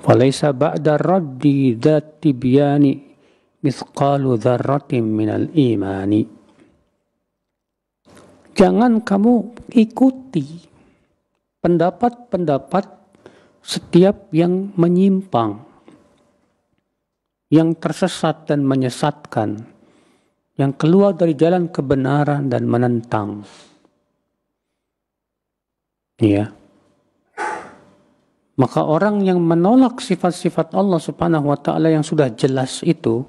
walaysa ba'da raddi dhat tibyani mithqalu dzarratin minal imani. Jangan kamu ikuti pendapat-pendapat setiap yang menyimpang, yang tersesat dan menyesatkan, yang keluar dari jalan kebenaran dan menentang. Ya. Maka orang yang menolak sifat-sifat Allah Subhanahu wa taala yang sudah jelas itu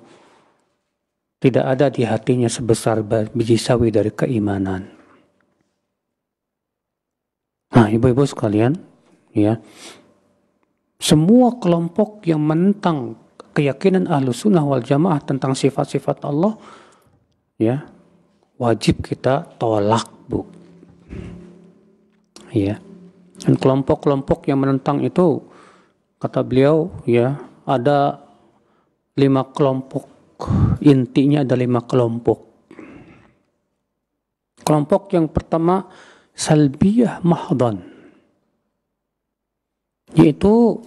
tidak ada di hatinya sebesar biji sawi dari keimanan. Nah, ibu-ibu sekalian, ya. Semua kelompok yang menentang keyakinan Ahlussunnah wal Jamaah tentang sifat-sifat Allah, ya, wajib kita tolak, Bu. Ya. Dan kelompok-kelompok yang menentang itu, kata beliau, ya, ada 5 kelompok. Intinya ada 5 kelompok. Kelompok yang pertama, salbiyah mahdhan, yaitu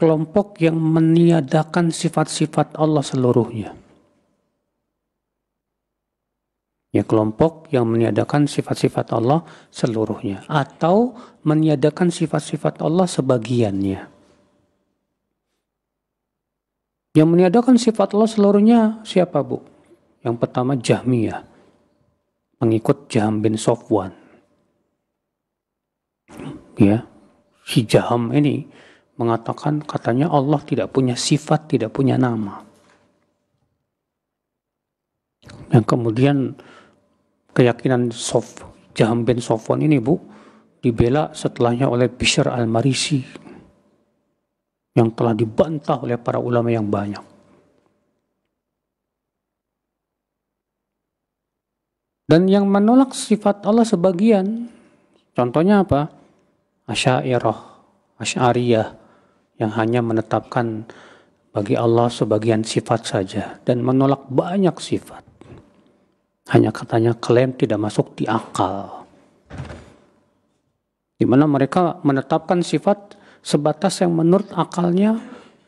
kelompok yang meniadakan sifat-sifat Allah seluruhnya. Ya, kelompok yang meniadakan sifat-sifat Allah seluruhnya atau meniadakan sifat-sifat Allah sebagiannya. Yang meniadakan sifat Allah seluruhnya siapa, Bu? Yang pertama Jahmiyah, pengikut Jaham bin Safwan. Ya, si Jaham ini mengatakan katanya Allah tidak punya sifat, tidak punya nama. Yang kemudian keyakinan Jaham bin Safwan ini, Bu, dibela setelahnya oleh Bishr al-Marisi yang telah dibantah oleh para ulama yang banyak. Dan yang menolak sifat Allah sebagian, contohnya apa? Asy'ariyah yang hanya menetapkan bagi Allah sebagian sifat saja dan menolak banyak sifat. Hanya katanya klaim tidak masuk di akal. Di mana mereka menetapkan sifat sebatas yang menurut akalnya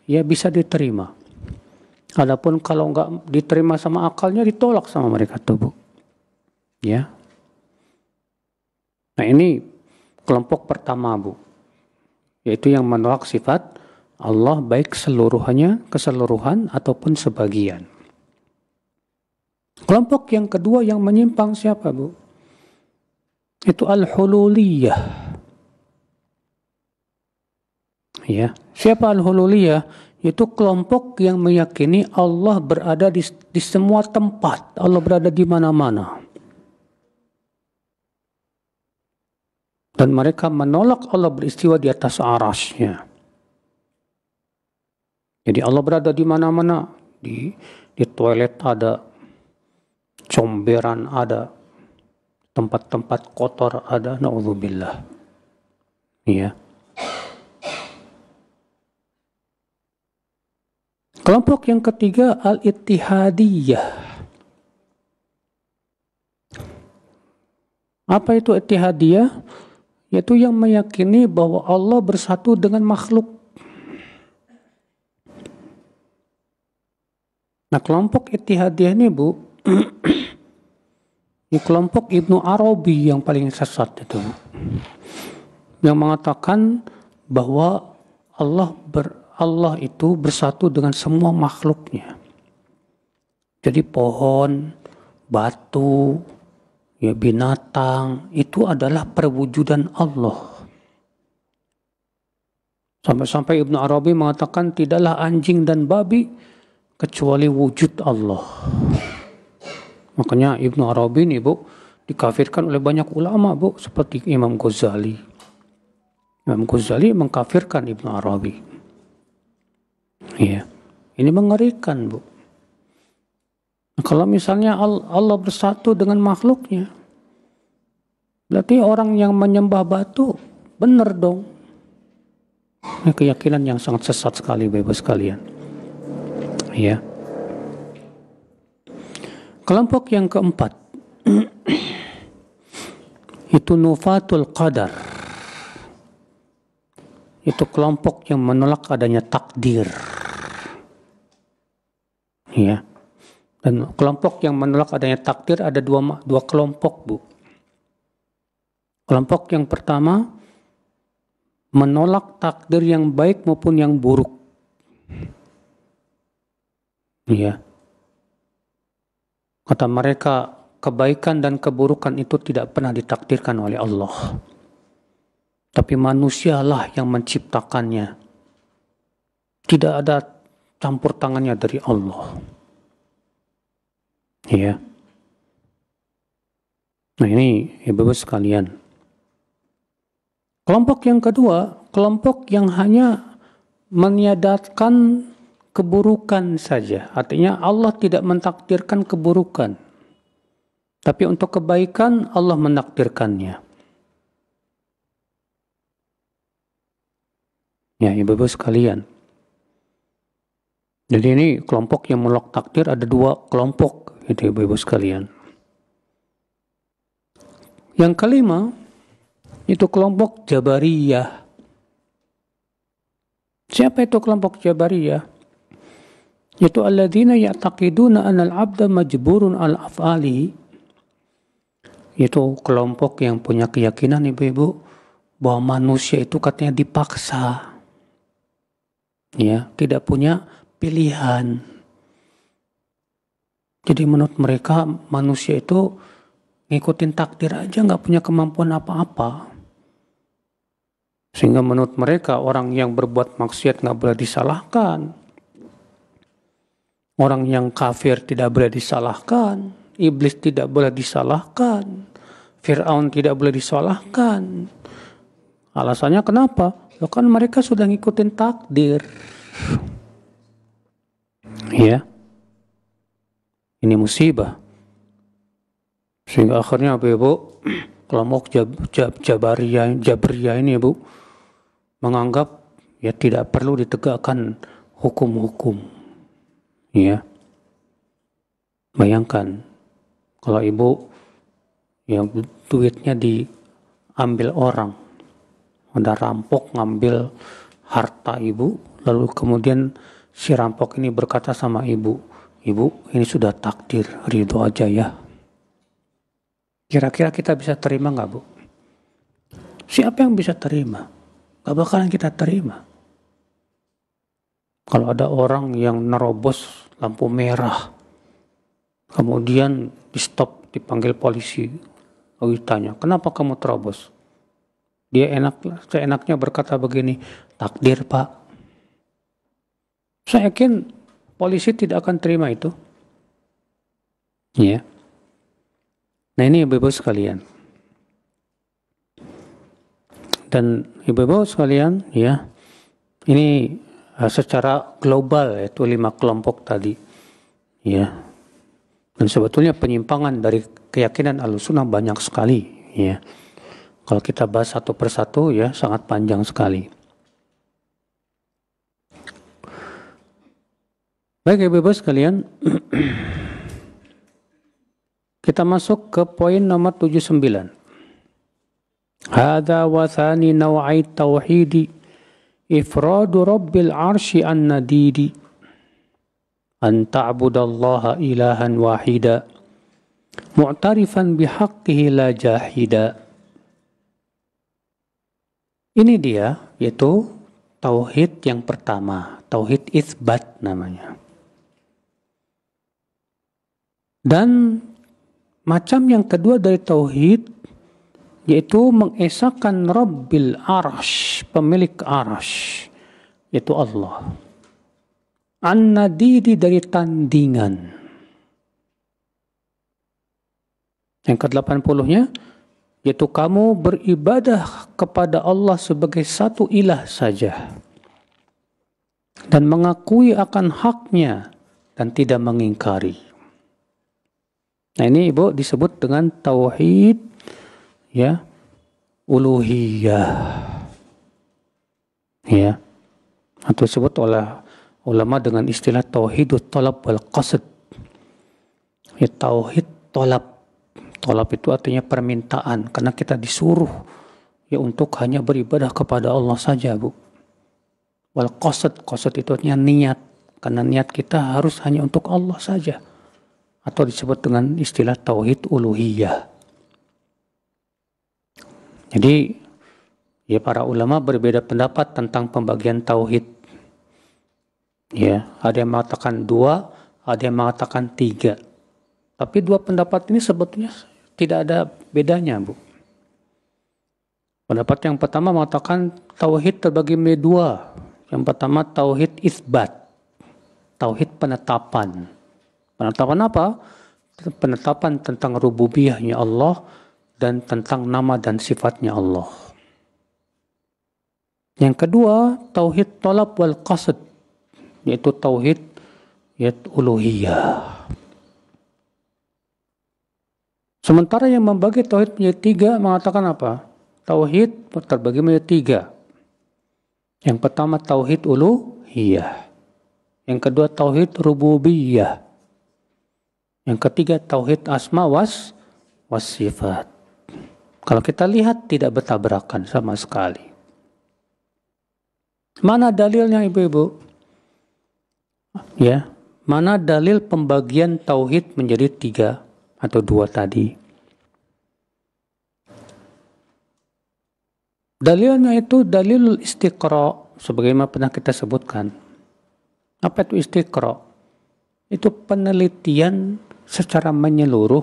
ya bisa diterima. Adapun kalau nggak diterima sama akalnya ditolak sama mereka tuh, Bu. Ya. Nah, ini kelompok pertama, Bu. Yaitu yang menolak sifat Allah baik keseluruhan ataupun sebagian. Kelompok yang kedua yang menyimpang siapa, Bu? Itu al-hululiyah. Ya, siapa al-hululiyah? Itu kelompok yang meyakini Allah berada di semua tempat. Allah berada di mana-mana. Dan mereka menolak Allah beristiwa di atas arasy-Nya. Jadi Allah berada di mana-mana. Di toilet ada, comberan ada, tempat-tempat kotor ada, na'udzubillah. Ya. Kelompok yang ketiga al-ittihadiyah. Apa itu ittihadiyah? Yaitu yang meyakini bahwa Allah bersatu dengan makhluk. Nah, kelompok ittihadiyah ini, Bu, ini kelompok Ibnu Arabi yang paling sesat itu, yang mengatakan bahwa Allah itu bersatu dengan semua makhluknya. Jadi pohon, batu, ya binatang itu adalah perwujudan Allah. Sampai-sampai Ibnu Arabi mengatakan tidaklah anjing dan babi kecuali wujud Allah. Makanya Ibnu Arabi ini, Bu, dikafirkan oleh banyak ulama, Bu, seperti Imam Ghazali. Imam Ghazali mengkafirkan Ibnu Arabi. Iya. Ini mengerikan, Bu. Nah, kalau misalnya Allah bersatu dengan makhluknya, berarti orang yang menyembah batu benar dong. Ini keyakinan yang sangat sesat sekali, Bapak sekalian. Ya. Kelompok yang keempat itu nufatul qadar. Itu kelompok yang menolak adanya takdir. Ya. Dan kelompok yang menolak adanya takdir ada dua kelompok, Bu. Kelompok yang pertama menolak takdir yang baik maupun yang buruk. Ya. Kata mereka, kebaikan dan keburukan itu tidak pernah ditakdirkan oleh Allah. Tapi manusialah yang menciptakannya. Tidak ada campur tangannya dari Allah. Ya. Nah ini ibu-ibu sekalian. Kelompok yang kedua, kelompok yang hanya meniadakan keburukan saja. Artinya Allah tidak mentakdirkan keburukan. Tapi untuk kebaikan Allah menakdirkannya. Ya ibu-ibu sekalian. Jadi ini kelompok yang menolak takdir ada dua kelompok. Itu ibu-ibu sekalian. Yang kelima, itu kelompok Jabariyah. Siapa itu kelompok Jabariyah? Yaitu alladzina ya'taqiduna anal abda majburun al af'ali. Itu kelompok yang punya keyakinan ibu-ibu bahwa manusia itu katanya dipaksa. Ya, tidak punya pilihan. Jadi menurut mereka manusia itu ngikutin takdir aja, nggak punya kemampuan apa-apa. Sehingga menurut mereka orang yang berbuat maksiat nggak boleh disalahkan. Orang yang kafir tidak boleh disalahkan. Iblis tidak boleh disalahkan. Fir'aun tidak boleh disalahkan. Alasannya kenapa? Ya kan mereka sudah ngikutin takdir. Ya. Ini musibah. Sehingga akhirnya ibu kelompok Jabariyah ini ibu menganggap ya tidak perlu ditegakkan hukum-hukum. Ya. Bayangkan kalau ibu yang duitnya diambil orang, ada rampok ngambil harta ibu, lalu kemudian si rampok ini berkata sama ibu, "Ibu, ini sudah takdir, ridho aja ya." Kira-kira kita bisa terima nggak, Bu? Siapa yang bisa terima? Gak bakalan kita terima. Kalau ada orang yang nerobos lampu merah, kemudian di stop, dipanggil polisi, lalu ditanya, "Kenapa kamu terobos?" Dia seenaknya berkata begini, "Takdir, Pak." Saya yakin polisi tidak akan terima itu. Ya. Nah ini ibu-ibu sekalian. Dan ibu-ibu sekalian, ya, ini secara global yaitu 5 kelompok tadi, ya. Dan sebetulnya penyimpangan dari keyakinan Ahlussunnah banyak sekali, ya. Kalau kita bahas satu persatu, ya, sangat panjang sekali. Baik ibu-ibu sekalian. Kita masuk ke poin nomor 79. Hadza wa thani naw'i tauhidi ifradu rabbil arsy an-nadidi an ta'budallaha ilahan wahida mu'tarifan bihaqqihi la jahida. Ini dia, yaitu tauhid yang pertama, tauhid itsbat namanya. Dan macam yang kedua dari tauhid yaitu mengesahkan Rabbil Arsh, pemilik Arsh, yaitu Allah. An-nadidi dari tandingan. Yang ke-80-nya yaitu kamu beribadah kepada Allah sebagai satu ilah saja dan mengakui akan haknya dan tidak mengingkari. Nah ini ibu disebut dengan tauhid, ya, uluhiyah, ya, atau disebut oleh ulama dengan istilah tauhidut talab wal qasd. Ya, tauhid talab. Talab itu artinya permintaan, karena kita disuruh ya untuk hanya beribadah kepada Allah saja, Bu. Wal qasd, qasd itu artinya niat, karena niat kita harus hanya untuk Allah saja. Atau disebut dengan istilah tauhid uluhiyah. Jadi, ya para ulama berbeda pendapat tentang pembagian tauhid. Ya, ada yang mengatakan 2, ada yang mengatakan 3. Tapi 2 pendapat ini sebetulnya tidak ada bedanya, Bu. Pendapat yang pertama mengatakan tauhid terbagi menjadi dua. Yang pertama tauhid isbat, tauhid penetapan. Penetapan apa? Penetapan tentang rububiyahnya Allah dan tentang nama dan sifatnya Allah. Yang kedua tauhid talab wal qasd, yaitu tauhid uluhiyah. Sementara yang membagi tauhid menjadi tiga mengatakan apa? Tauhid terbagi menjadi tiga. Yang pertama tauhid uluhiyah. Yang kedua tauhid rububiyah. Yang ketiga tauhid asma was sifat. Kalau kita lihat tidak bertabrakan sama sekali. Mana dalilnya ibu-ibu? Ya, mana dalil pembagian tauhid menjadi tiga atau dua tadi? Dalilnya itu dalil istiqra, sebagaimana pernah kita sebutkan. Apa itu istiqra? Itu penelitian secara menyeluruh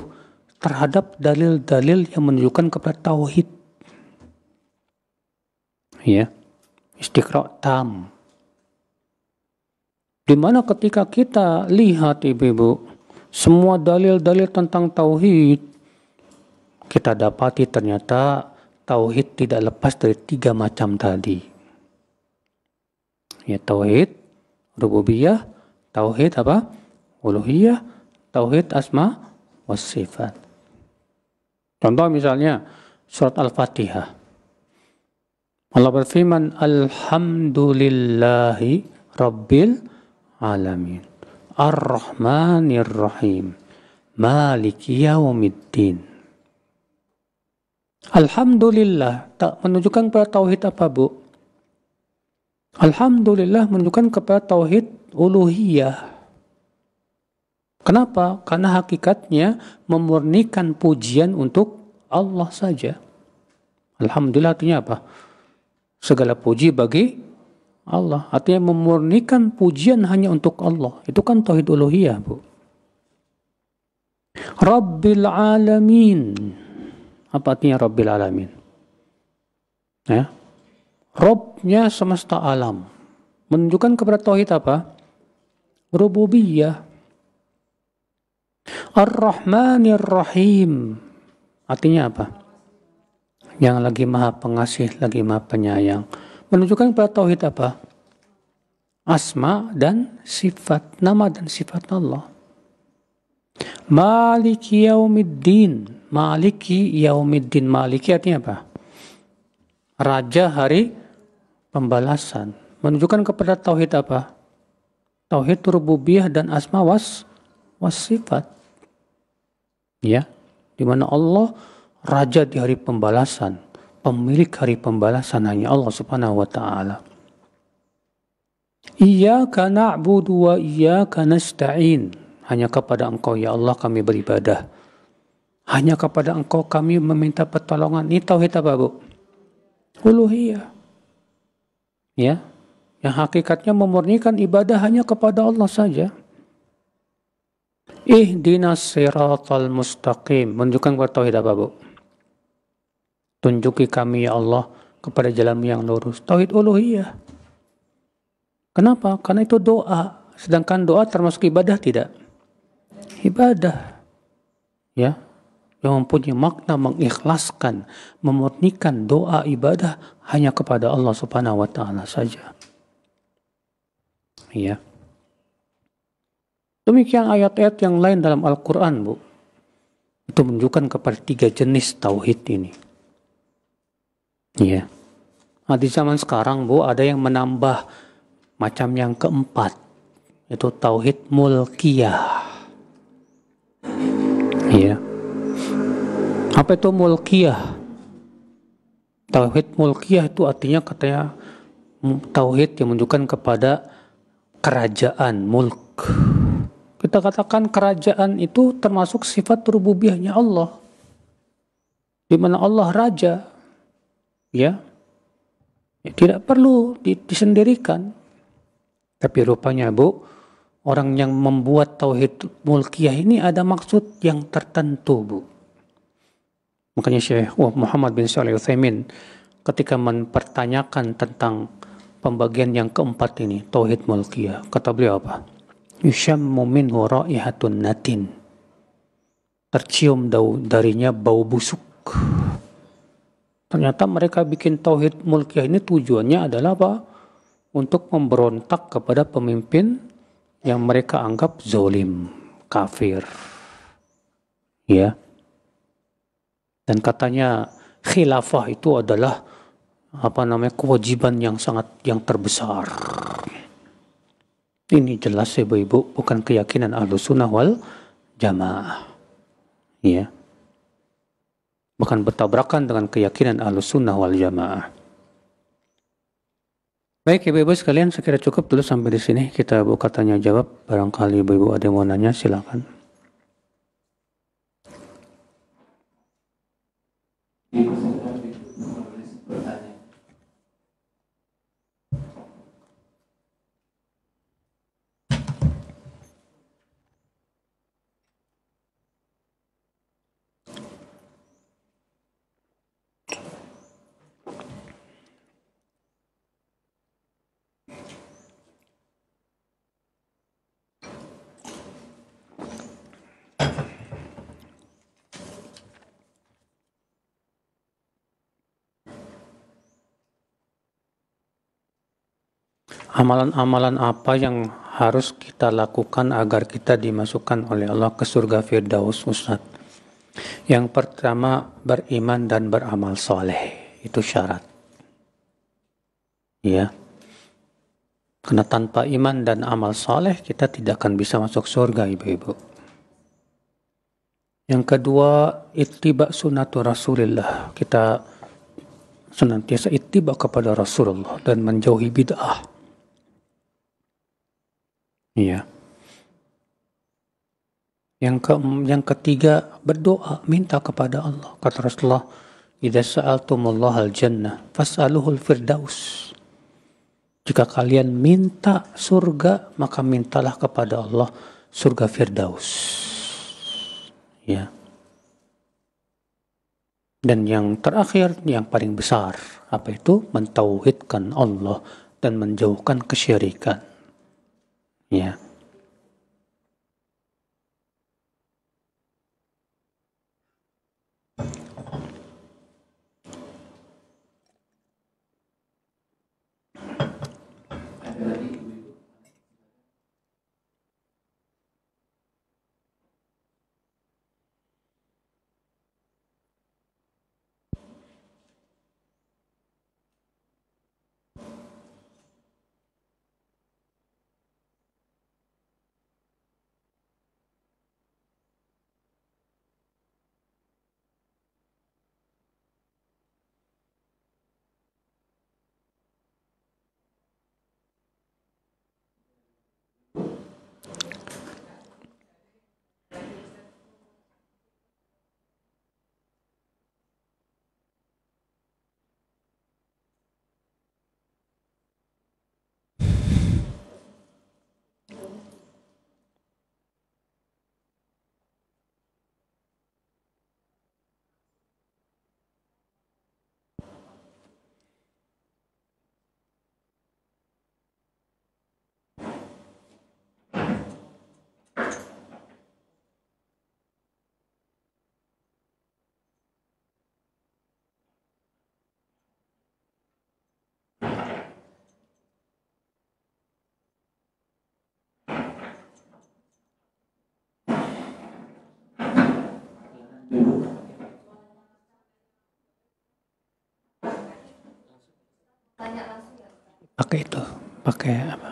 terhadap dalil-dalil yang menunjukkan kepada tauhid. Ya, istiqra tam. Di mana ketika kita lihat ibu-ibu, semua dalil-dalil tentang tauhid, kita dapati ternyata tauhid tidak lepas dari tiga macam tadi. Ya, tauhid rububiyah, tauhid apa? Uluhiyah, tauhid asma was sifat. Contoh misalnya surat Al-Fatihah. Allah berfirman, Alhamdulillahi Rabbil Alamin, Ar-Rahmanir Rahim, Maliki Yaumiddin. Alhamdulillah tak menunjukkan kepada tauhid apa, Bu? Alhamdulillah menunjukkan kepada tauhid uluhiyah. Kenapa? Karena hakikatnya memurnikan pujian untuk Allah saja. Alhamdulillah artinya apa? Segala puji bagi Allah. Artinya memurnikan pujian hanya untuk Allah. Itu kan tauhid uluhiyah, Bu. Rabbil Alamin. Apa artinya Rabbil Alamin? Ya. Robnya semesta alam. Menunjukkan kepada tauhid apa? Rububiyah. Ar-Rahmanir Rahim. Artinya apa? Yang lagi maha pengasih, lagi maha penyayang. Menunjukkan kepada tauhid apa? Asma dan sifat. Nama dan sifat Allah. Maliki Yaumiddin. Maliki Yaumiddin. Maliki artinya apa? Raja hari pembalasan. Menunjukkan kepada tauhid apa? Tauhid rububiyah dan asma was sifat. Ya, di mana Allah raja di hari pembalasan, pemilik hari pembalasan hanya Allah Subhanahu wa taala. Iyyaka na'budu wa iyyaka nasta'in. Hanya kepada Engkau ya Allah kami beribadah. Hanya kepada Engkau kami meminta pertolongan. Ini tauhid apa, Bu? Uluhiyah. Ya, yang hakikatnya memurnikan ibadah hanya kepada Allah saja. Ihdinas siratal mustaqim. Menunjukkan kepada tauhid apa, Bu? Tunjuki kami ya Allah kepada jalan yang lurus. Tauhid uluhiyah. Kenapa? Karena itu doa. Sedangkan doa termasuk ibadah tidak? Ibadah. Ya. Yang mempunyai makna mengikhlaskan, memurnikan doa ibadah hanya kepada Allah Subhanahu wa taala saja. Ya. Demikian ayat-ayat yang lain dalam Al-Qur'an, Bu. Itu menunjukkan kepada tiga jenis tauhid ini. Ya. Nah, di zaman sekarang, Bu, ada yang menambah macam yang keempat, yaitu tauhid mulkiyah. Ya. Apa itu mulkiyah? Tauhid mulkiyah itu artinya katanya tauhid yang menunjukkan kepada kerajaan, mulk. Kita katakan kerajaan itu termasuk sifat rububiyahnya Allah. Di mana Allah raja. Ya. Tidak perlu disendirikan. Tapi rupanya, Bu, orang yang membuat tauhid mulkiyah ini ada maksud yang tertentu, Bu. Makanya Syekh Muhammad bin Shalih Al-Utsaimin ketika mempertanyakan tentang pembagian yang keempat ini, tauhid mulkiyah, kata beliau apa? Yushammu minhu raihatun natin. Tercium darinya bau busuk. Ternyata mereka bikin tauhid mulkiyah ini tujuannya adalah apa? Untuk memberontak kepada pemimpin yang mereka anggap zalim, kafir. Ya. Dan katanya khilafah itu adalah kewajiban yang terbesar. Ini jelas ibu-ibu bukan keyakinan Ahlussunnah wal Jamaah. Ya. Bukan bertabrakan dengan keyakinan Ahlussunnah wal Jamaah. Baik ibu-ibu sekalian, saya kira cukup dulu sampai di sini. Kita buka tanya jawab. Barangkali ibu-ibu ada yang mau nanya, silakan. Amalan-amalan apa yang harus kita lakukan agar kita dimasukkan oleh Allah ke surga Firdaus, Ustaz? Yang pertama, beriman dan beramal soleh. Itu syarat. Ya. Karena tanpa iman dan amal soleh, kita tidak akan bisa masuk surga, ibu-ibu. Yang kedua, ittiba sunnatu Rasulillah. Kita senantiasa ittiba kepada Rasulullah dan menjauhi bid'ah. Iya. Yang ketiga, berdoa, minta kepada Allah. Kata Rasulullah, "Idza sa'altumullaha al-jannah fas'aluhul firdaus." Jika kalian minta surga, maka mintalah kepada Allah surga Firdaus. Ya. Dan yang terakhir, yang paling besar, apa itu? Mentauhidkan Allah dan menjauhkan kesyirikan. Ya. Pakai itu, pakai apa?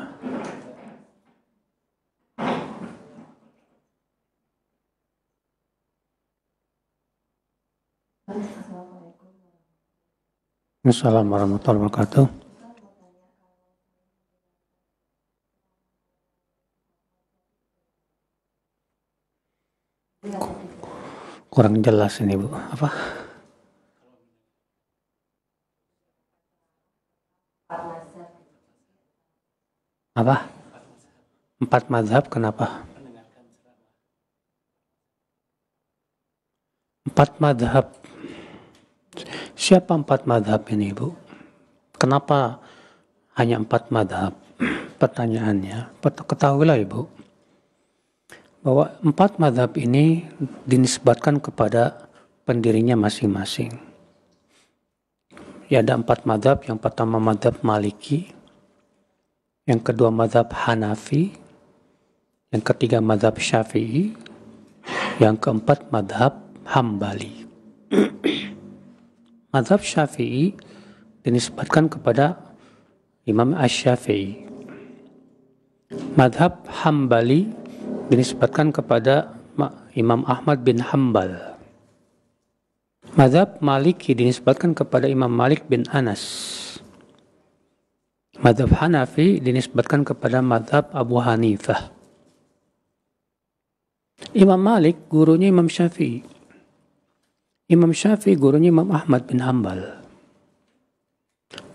Assalamualaikum warahmatullahi wabarakatuh. Kurang jelas ini Bu, apa? Apa? 4 mazhab kenapa? 4 mazhab. Siapa 4 madhab ini, Bu? Kenapa hanya 4 madhab? Pertanyaannya, ketahuilah Ibu, bahwa 4 madhab ini dinisbatkan kepada pendirinya masing-masing. Ya, ada 4 madhab. Yang pertama madhab Maliki, yang kedua madhab Hanafi, yang ketiga madhab Syafi'i, yang keempat madhab Hambali. Madhab Syafi'i dinisbatkan kepada Imam Asy-Syafi'i. Madhab Hambali dinisbatkan kepada Imam Ahmad bin Hambal. Madhab Maliki dinisbatkan kepada Imam Malik bin Anas. Madhab Hanafi dinisbatkan kepada madhab Abu Hanifah. Imam Malik gurunya Imam Syafi'i. Imam Syafi'i gurunya Imam Ahmad bin Hambal.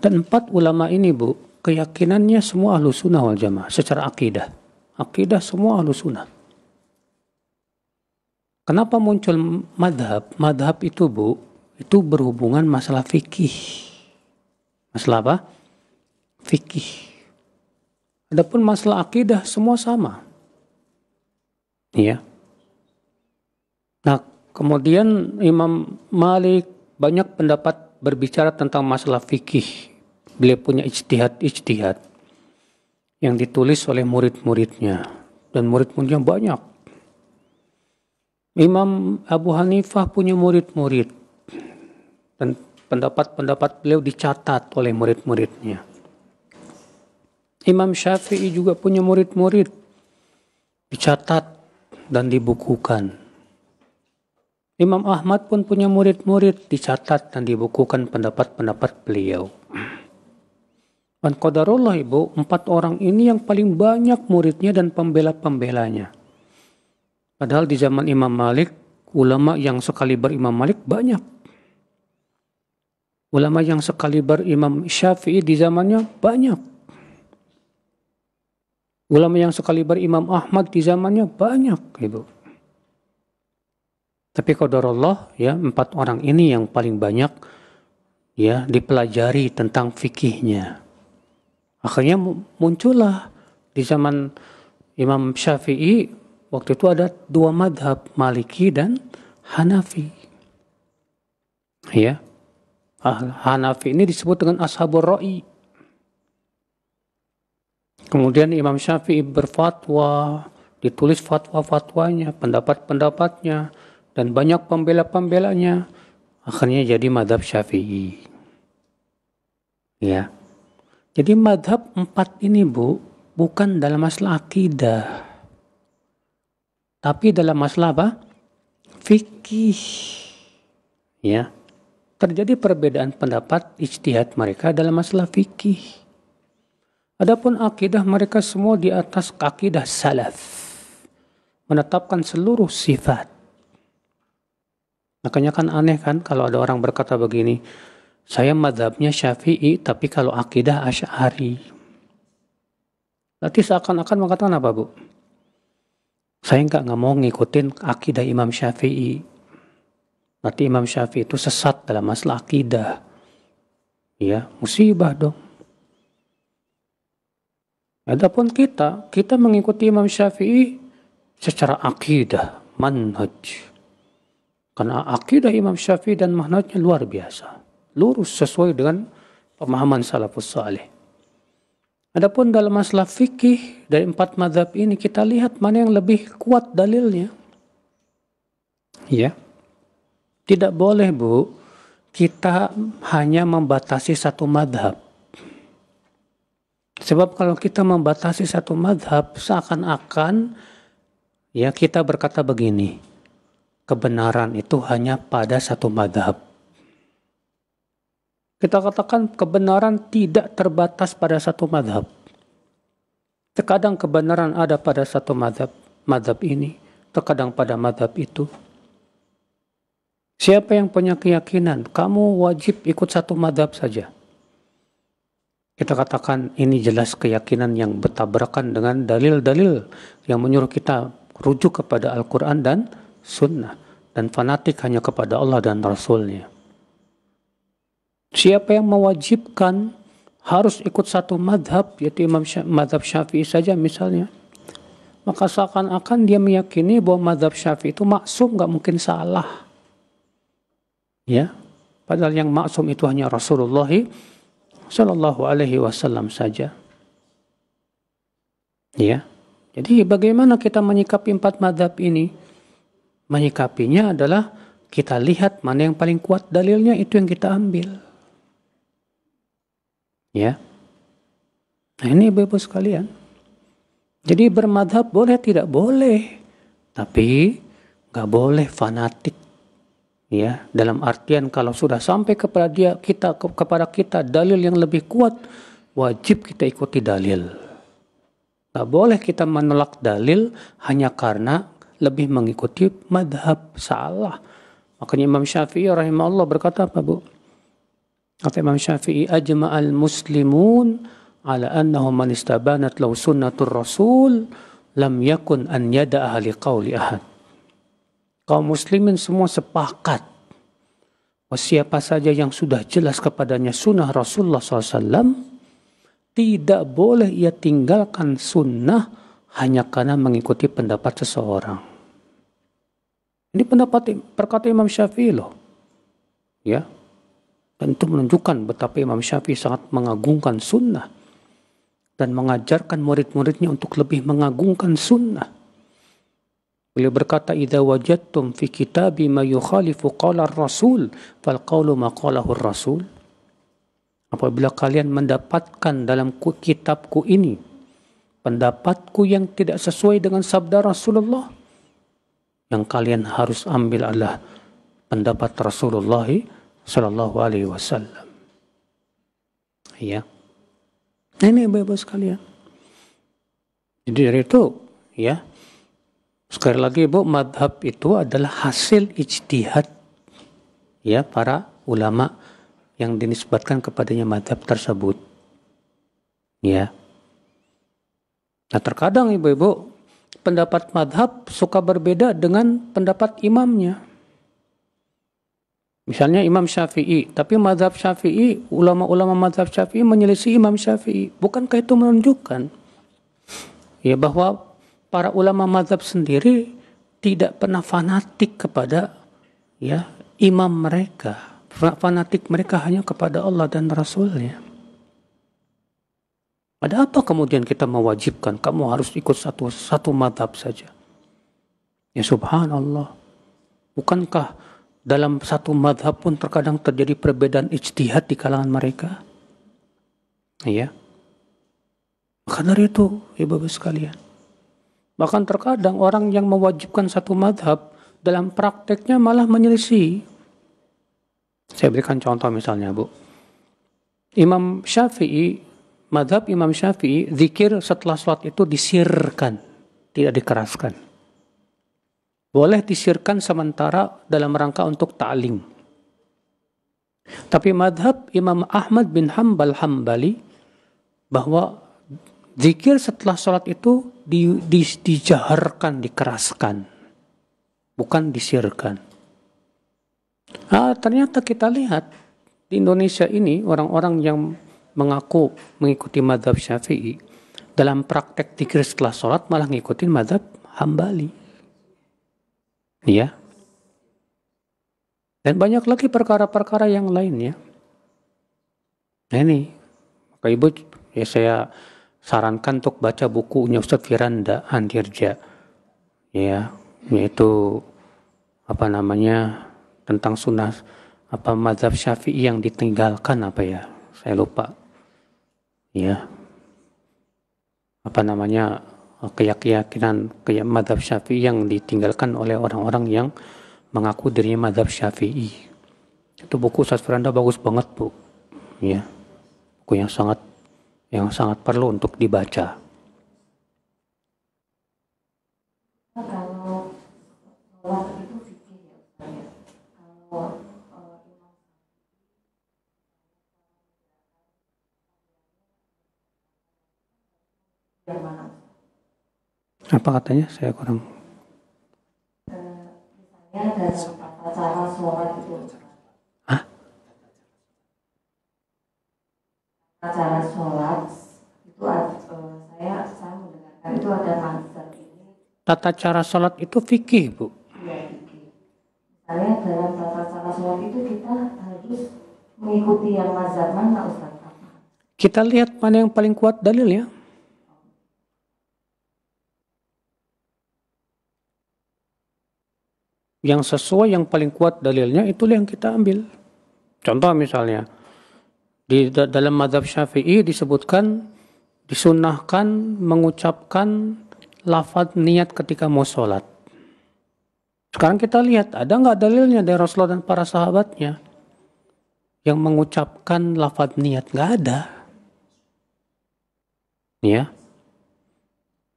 Dan 4 ulama ini, Bu, keyakinannya semua ahlu sunnah wal jamaah secara akidah. Akidah semua ahlu sunnah. Kenapa muncul madhab? Madhab itu, Bu, itu berhubungan masalah fikih. Masalah apa? Fikih. Adapun masalah akidah semua sama. Ya. Nah, kemudian Imam Malik banyak pendapat berbicara tentang masalah fikih. Beliau punya ijtihad yang ditulis oleh murid-muridnya. Dan murid-muridnya banyak. Imam Abu Hanifah punya murid-murid. Dan pendapat-pendapat beliau dicatat oleh murid-muridnya. Imam Syafi'i juga punya murid-murid. Dicatat dan dibukukan. Imam Ahmad pun punya murid-murid. Dicatat dan dibukukan pendapat-pendapat beliau. Dan qadarullah Ibu, 4 orang ini yang paling banyak muridnya dan pembela-pembelanya. Padahal di zaman Imam Malik, ulama yang sekaliber Imam Malik banyak. Ulama yang sekaliber Imam Syafi'i di zamannya banyak. Ulama yang sekaliber Imam Ahmad di zamannya banyak, Ibu. Tapi qadarullah, ya, 4 orang ini yang paling banyak ya dipelajari tentang fikihnya. Akhirnya muncullah di zaman Imam Syafi'i. Waktu itu ada 2 madhab, Maliki dan Hanafi. Ya, Hanafi ini disebut dengan Ashabur Ra'i. Kemudian Imam Syafi'i berfatwa, ditulis fatwa-fatwanya, pendapat-pendapatnya, dan banyak pembela-pembelanya. Akhirnya jadi madhab Syafi'i. Ya, jadi madhab 4 ini, Bu, bukan dalam masalah akidah. Tapi dalam masalah apa? Fikih. Ya. Terjadi perbedaan pendapat ijtihad mereka dalam masalah fikih. Adapun akidah mereka semua di atas akidah salaf. Menetapkan seluruh sifat. Makanya kan aneh kan kalau ada orang berkata begini, saya madhabnya Syafi'i tapi kalau akidah Asy'ari. Berarti seakan-akan mengatakan apa, Bu? Saya nggak mau ngikutin akidah Imam Syafi'i. Nanti Imam Syafi'i itu sesat dalam masalah akidah. Ya, musibah dong. Adapun kita mengikuti Imam Syafi'i secara akidah, manhaj. Karena akidah Imam Syafi'i dan manhajnya luar biasa. Lurus sesuai dengan pemahaman salafus saleh. Adapun dalam masalah fikih dari 4 mazhab ini kita lihat mana yang lebih kuat dalilnya. Ya. Tidak boleh, Bu, kita hanya membatasi satu mazhab. Sebab kalau kita membatasi satu mazhab seakan-akan ya kita berkata begini, kebenaran itu hanya pada satu mazhab. Kita katakan kebenaran tidak terbatas pada satu mazhab. Terkadang kebenaran ada pada satu mazhab ini, terkadang pada mazhab itu. Siapa yang punya keyakinan, kamu wajib ikut satu mazhab saja. Kita katakan ini jelas keyakinan yang bertabrakan dengan dalil-dalil yang menyuruh kita rujuk kepada Al-Quran dan Sunnah. Dan fanatik hanya kepada Allah dan Rasulnya. Siapa yang mewajibkan harus ikut satu madhab, yaitu madhab Syafi'i saja misalnya, maka seakan-akan dia meyakini bahwa madhab Syafi'i itu maksum, nggak mungkin salah. Ya, padahal yang maksum itu hanya Rasulullah Shallallahu Alaihi Wasallam saja. Ya, jadi bagaimana kita menyikapi 4 madhab ini? Menyikapinya adalah kita lihat mana yang paling kuat dalilnya, itu yang kita ambil. Ya, nah ini Bapak sekalian. Jadi bermadhab boleh tidak boleh, tapi nggak boleh fanatik. Ya, dalam artian kalau sudah sampai kepada kepada kita dalil yang lebih kuat, wajib kita ikuti dalil. Nggak boleh kita menolak dalil hanya karena lebih mengikuti madhab. Salah. Makanya Imam Syafi'i rahimahullah berkata apa, Bu? Kata Imam Syafi'i, ajma'al muslimun ala annahu man istabanat law sunnatur rasul lam yakun an yada'aha liqauli ahad. Kaum muslimin semua sepakat bahwa siapa saja yang sudah jelas kepadanya sunnah Rasulullah SAW, tidak boleh ia tinggalkan sunnah hanya karena mengikuti pendapat seseorang. Ini perkata Imam Syafi'i loh. Ya. Dan itu menunjukkan betapa Imam Syafi'i sangat mengagungkan sunnah dan mengajarkan murid-muridnya untuk lebih mengagungkan sunnah. Beliau berkata, "Idza wajadtum fi kitabi ma yukhalifu qala ar-rasul, fal qawlu ma qalahu ar-rasul." Apabila kalian mendapatkan dalam kitabku ini pendapatku yang tidak sesuai dengan sabda Rasulullah, yang kalian harus ambil adalah pendapat Rasulullah sallallahu alaihi wasallam. Ya. Ini Bapak sekalian. Jadi dari itu, ya. Sekali lagi, Bu, madhab itu adalah hasil ijtihad ya para ulama yang dinisbatkan kepadanya madhab tersebut. Ya. Nah, terkadang Ibu-ibu, pendapat madhab suka berbeda dengan pendapat imamnya. Misalnya Imam Syafi'i, tapi madhab Syafi'i, ulama-ulama madhab Syafi'i menyelisih Imam Syafi'i. Bukankah itu menunjukkan ya bahwa para ulama mazhab sendiri tidak pernah fanatik kepada ya imam mereka. Fanatik mereka hanya kepada Allah dan Rasulnya. Ada apa kemudian kita mewajibkan kamu harus ikut satu mazhab saja? Ya subhanallah. Bukankah dalam satu mazhab pun terkadang terjadi perbedaan ijtihad di kalangan mereka? Ya. Maka dari itu, Ibu-ibu sekalian, bahkan terkadang orang yang mewajibkan satu madhab dalam prakteknya malah menyelisih. Saya berikan contoh misalnya, Bu. Imam Syafi'i, madhab Imam Syafi'i, zikir setelah sholat itu disirkan, tidak dikeraskan. Boleh disirkan sementara dalam rangka untuk ta'lim. Tapi madhab Imam Ahmad bin Hambali bahwa zikir setelah sholat itu dijaharkan, dikeraskan, bukan disirkan. Ternyata kita lihat di Indonesia ini orang-orang yang mengaku mengikuti mazhab Syafi'i dalam praktek zikir setelah sholat malah ngikutin mazhab Hambali. Ya. Dan banyak lagi perkara-perkara yang lainnya. Nah ini, maka Ibu ya saya sarankan untuk baca bukunya Ustadz Firanda Andirja, ya, yaitu tentang sunnah mazhab Syafi'i yang ditinggalkan saya lupa, ya, keyakinan mazhab Syafi'i yang ditinggalkan oleh orang-orang yang mengaku dirinya mazhab Syafi'i. Itu buku Ustadz Firanda bagus banget, Bu, ya, buku yang sangat perlu untuk dibaca. Kalau sholat itu fikih ya Ustaz ya. Kalau yang mana? Apa katanya? Saya kurang. Misalnya dalam tata cara sholat itu. Hah? cara sholat itu saya mendengarkan itu ada mazhab ini. Tata cara sholat itu fikih, Bu. Ya, fikih. Misalnya dalam tata cara sholat itu kita harus mengikuti yang mazhab mana, Ustaz? Kita lihat mana yang paling kuat dalilnya. Yang sesuai, yang paling kuat dalilnya, itulah yang kita ambil. Contoh misalnya, dalam mazhab Syafi'i disebutkan, disunnahkan mengucapkan lafaz niat ketika mau sholat. Sekarang kita lihat, ada nggak dalilnya dari Rasulullah dan para sahabatnya yang mengucapkan lafaz niat? Nggak ada. Ya,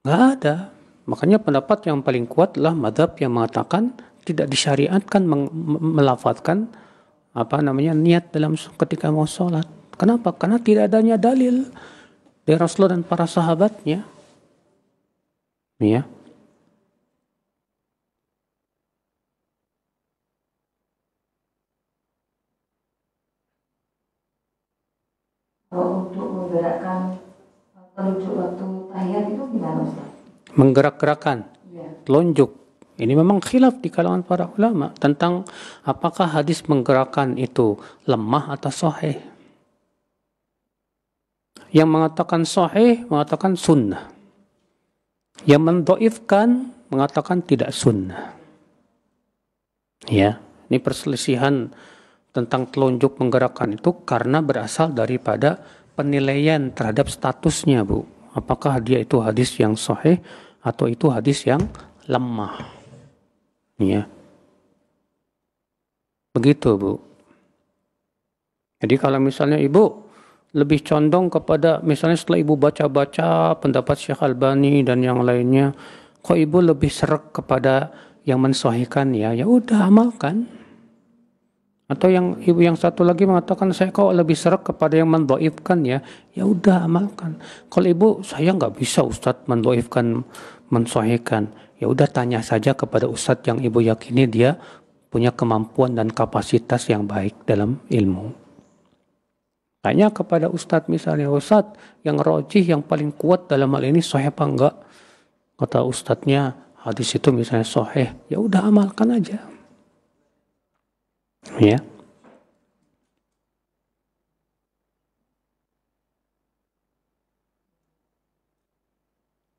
nggak ada. Makanya pendapat yang paling kuat adalah mazhab yang mengatakan tidak disyariatkan melafazkan niat dalam ketika mau sholat. Kenapa? Karena tidak adanya dalil dari Rasulullah dan para sahabatnya. Ya. Kalau untuk menggerakkan telunjuk waktu tahiyat itu gimana, Ustaz? Menggerak-gerakan, Ya. telunjuk. Ini memang khilaf di kalangan para ulama tentang apakah hadis menggerakkan itu lemah atau sahih. Yang mengatakan sahih mengatakan sunnah. Yang mendhaifkan mengatakan tidak sunnah. Ya, ini perselisihan tentang telunjuk menggerakkan itu karena berasal daripada penilaian terhadap statusnya, Bu. Apakah dia itu hadis yang sahih atau itu hadis yang lemah. Ya. Begitu, Bu. Jadi kalau misalnya Ibu lebih condong kepada, misalnya setelah Ibu baca-baca pendapat Syekh Albani dan yang lainnya, kok Ibu lebih serak kepada yang mensahihkan, ya udah amalkan. Atau yang Ibu yang satu lagi mengatakan saya kok lebih serak kepada yang mendhaifkan, ya udah amalkan. Kalau Ibu saya nggak bisa Ustadz mendhaifkan, mensahihkan, ya udah tanya saja kepada Ustadz yang Ibu yakini dia punya kemampuan dan kapasitas yang baik dalam ilmu. Tanya kepada Ustadz misalnya, Ustadz yang rojih yang paling kuat dalam hal ini sahih apa enggak? Kata Ustadznya hadis itu misalnya sahih, ya udah amalkan aja. Ya.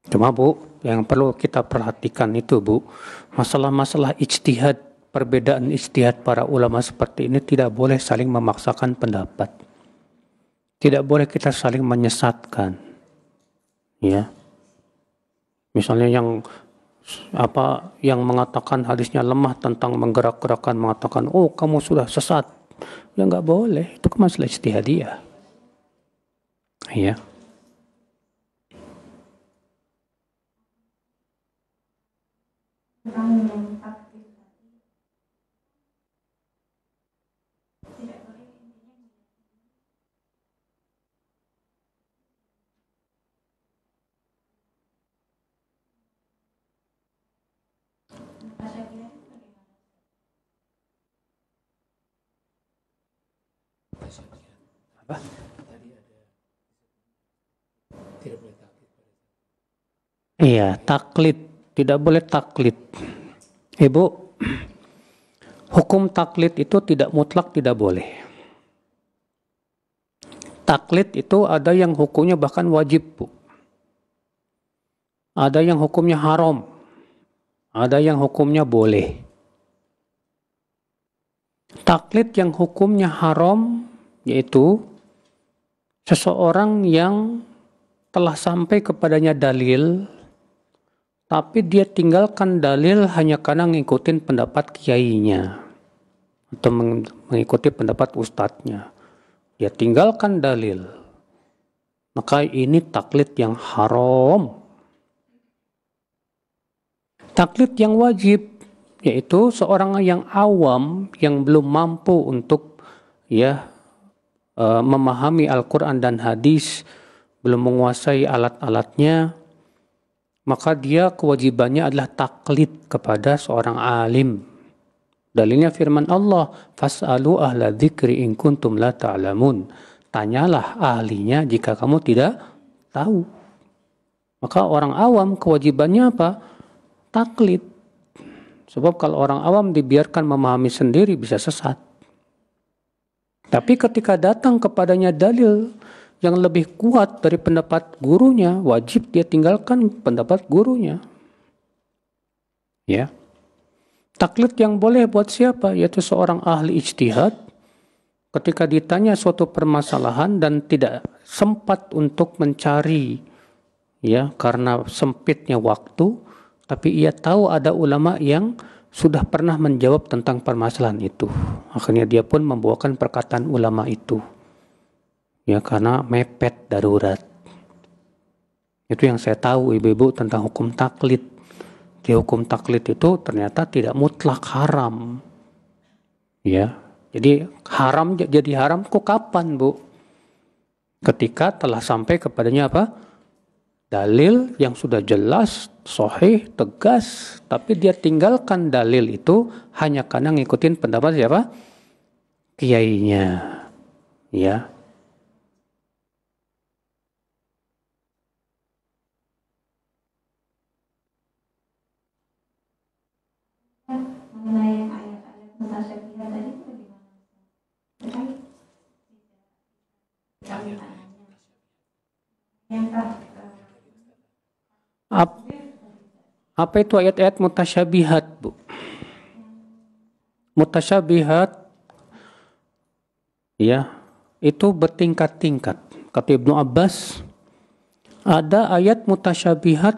Cuma Bu, yang perlu kita perhatikan itu Bu, masalah-masalah ijtihad, perbedaan ijtihad para ulama seperti ini tidak boleh saling memaksakan pendapat. Tidak boleh kita saling menyesatkan. Ya. Misalnya yang mengatakan hadisnya lemah tentang menggerak-gerakkan mengatakan, oh kamu sudah sesat. Ya nggak boleh, itu kan masalah ijtihadiyah. Ya. Apa? Iya, taklid. Tidak boleh taklid. Ibu, hukum taklid itu tidak mutlak, tidak boleh. Taklid itu ada yang hukumnya bahkan wajib, Bu. Ada yang hukumnya haram. Ada yang hukumnya boleh. Taklid yang hukumnya haram yaitu seseorang yang telah sampai kepadanya dalil, tapi dia tinggalkan dalil hanya karena ngikutin pendapat kiainya atau mengikuti pendapat ustadznya. Dia tinggalkan dalil. Maka ini taklid yang haram. Taklid yang wajib yaitu seorang yang awam yang belum mampu untuk memahami Al-Quran dan hadis, belum menguasai alat-alatnya, maka dia kewajibannya adalah taklid kepada seorang alim. Dalilnya firman Allah, fas'alu ahla dzikri in kuntum la ta'lamun. tanyalah ahlinya jika kamu tidak tahu. Maka orang awam kewajibannya apa? Taklid. Sebab kalau orang awam dibiarkan memahami sendiri bisa sesat. Tapi ketika datang kepadanya dalil yang lebih kuat dari pendapat gurunya, wajib dia tinggalkan pendapat gurunya. Ya. Taklid yang boleh buat siapa? Yaitu seorang ahli ijtihad ketika ditanya suatu permasalahan dan tidak sempat untuk mencari, ya, karena sempitnya waktu, tapi ia tahu ada ulama yang sudah pernah menjawab tentang permasalahan itu. Akhirnya dia pun membawakan perkataan ulama itu. Ya, karena mepet darurat. Itu yang saya tahu ibu-ibu tentang hukum taklid. Di hukum taklid itu ternyata tidak mutlak haram. Ya. Jadi haram jadi haram kok kapan, Bu? Ketika telah sampai kepadanya apa? Dalil yang sudah jelas, sahih, tegas, tapi dia tinggalkan dalil itu hanya karena ngikutin pendapat siapa? Kiainya. Ya. Mengenai ayat-ayat mutasyabihat tadi itu bagaimana? Apa itu ayat-ayat mutasyabihat, Bu? Mutasyabihat, ya, itu bertingkat-tingkat. Kata Ibnu Abbas, ada ayat mutasyabihat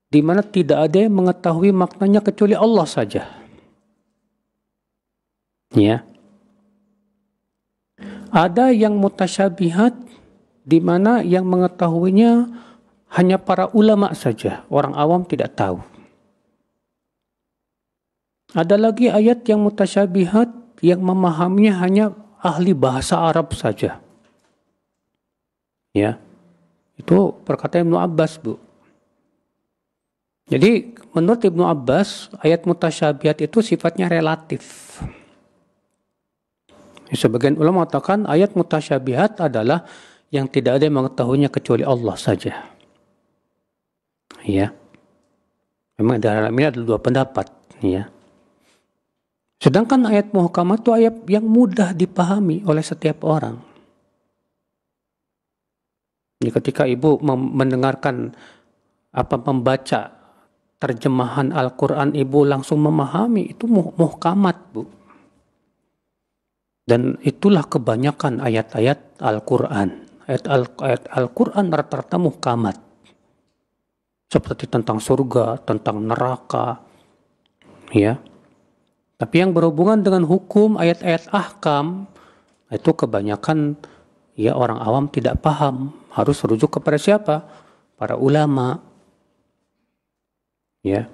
di mana tidak ada yang mengetahui maknanya kecuali Allah saja. Ya. Ada yang mutasyabihat di mana yang mengetahuinya hanya para ulama saja, orang awam tidak tahu. Ada lagi ayat yang mutasyabihat yang memahaminya hanya ahli bahasa Arab saja. Ya. Itu perkataan Ibnu Abbas, Bu. Jadi menurut Ibnu Abbas, ayat mutasyabihat itu sifatnya relatif. Sebagian ulama mengatakan ayat mutasyabihat adalah yang tidak ada yang mengetahuinya kecuali Allah saja. Ya. Memang dalam ini ada dua pendapat, ya. Sedangkan ayat muhkamat itu ayat yang mudah dipahami oleh setiap orang. Jadi ketika ibu mendengarkan membaca terjemahan Al-Quran, ibu langsung memahami, itu muhkamat, Bu. Dan itulah kebanyakan ayat-ayat Al-Quran. Ayat Al-Quran rata-rata muhkamat. Seperti tentang surga, tentang neraka. Ya. Tapi yang berhubungan dengan hukum, ayat-ayat ahkam, itu kebanyakan ya orang awam tidak paham. Harus rujuk kepada siapa? Para ulama. Ya.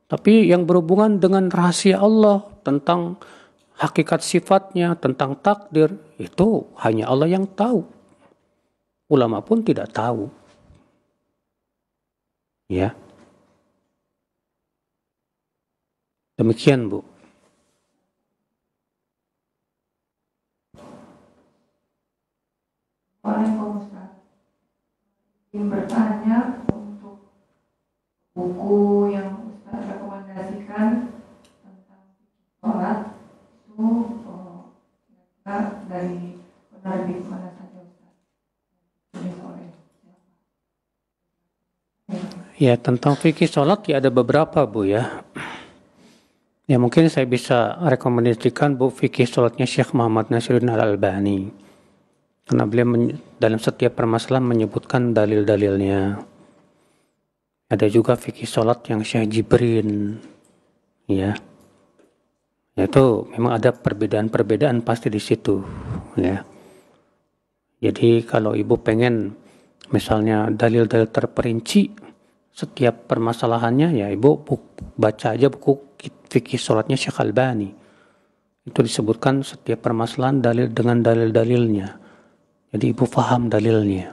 Tapi yang berhubungan dengan rahasia Allah, tentang hakikat sifatnya, tentang takdir, itu hanya Allah yang tahu. Ulama pun tidak tahu. Ya. Demikian, Bu. Waalaikumsalam. Ingin bertanya untuk buku yang Ustaz rekomendasikan tentang sholat itu dari penerbit mana saja Ustaz? Tulis oleh siapa? Ya, tentang fikih sholat ya ada beberapa, Bu, ya. Ya mungkin saya bisa rekomendasikan buku fikih sholatnya Syekh Muhammad Nasiruddin Al-Albani. Karena beliau dalam setiap permasalahan menyebutkan dalil-dalilnya. Ada juga fikih sholat yang Syekh Jibrin. Ya. Itu memang ada perbedaan-perbedaan pasti di situ. Ya. Jadi kalau ibu pengen misalnya dalil-dalil terperinci setiap permasalahannya, ya ibu baca aja buku fikih sholatnya Syekh Albani. Itu disebutkan setiap permasalahan dalil dengan dalil-dalilnya. Jadi ibu paham dalilnya.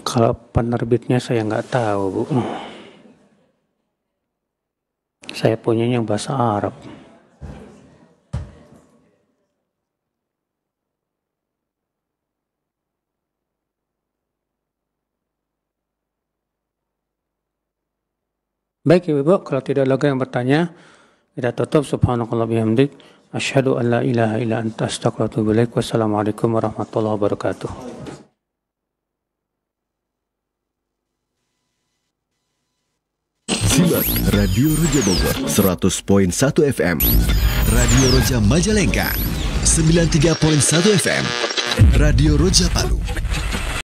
Kalau penerbitnya saya nggak tahu, Bu. Saya punyanya yang bahasa Arab. Baik Ibu, kalau tidak lagi yang bertanya, kita tutup. Subhanakallah bihamdik. Asyhadu an la ilaha illa anta astaghfiruka wa atubu ilaik. Wassalamualaikum warahmatullahi wabarakatuh. Simak Radio Roja Bogor 100.1 FM, Radio Roja Majalengka 93.1 FM, Radio Roja Palu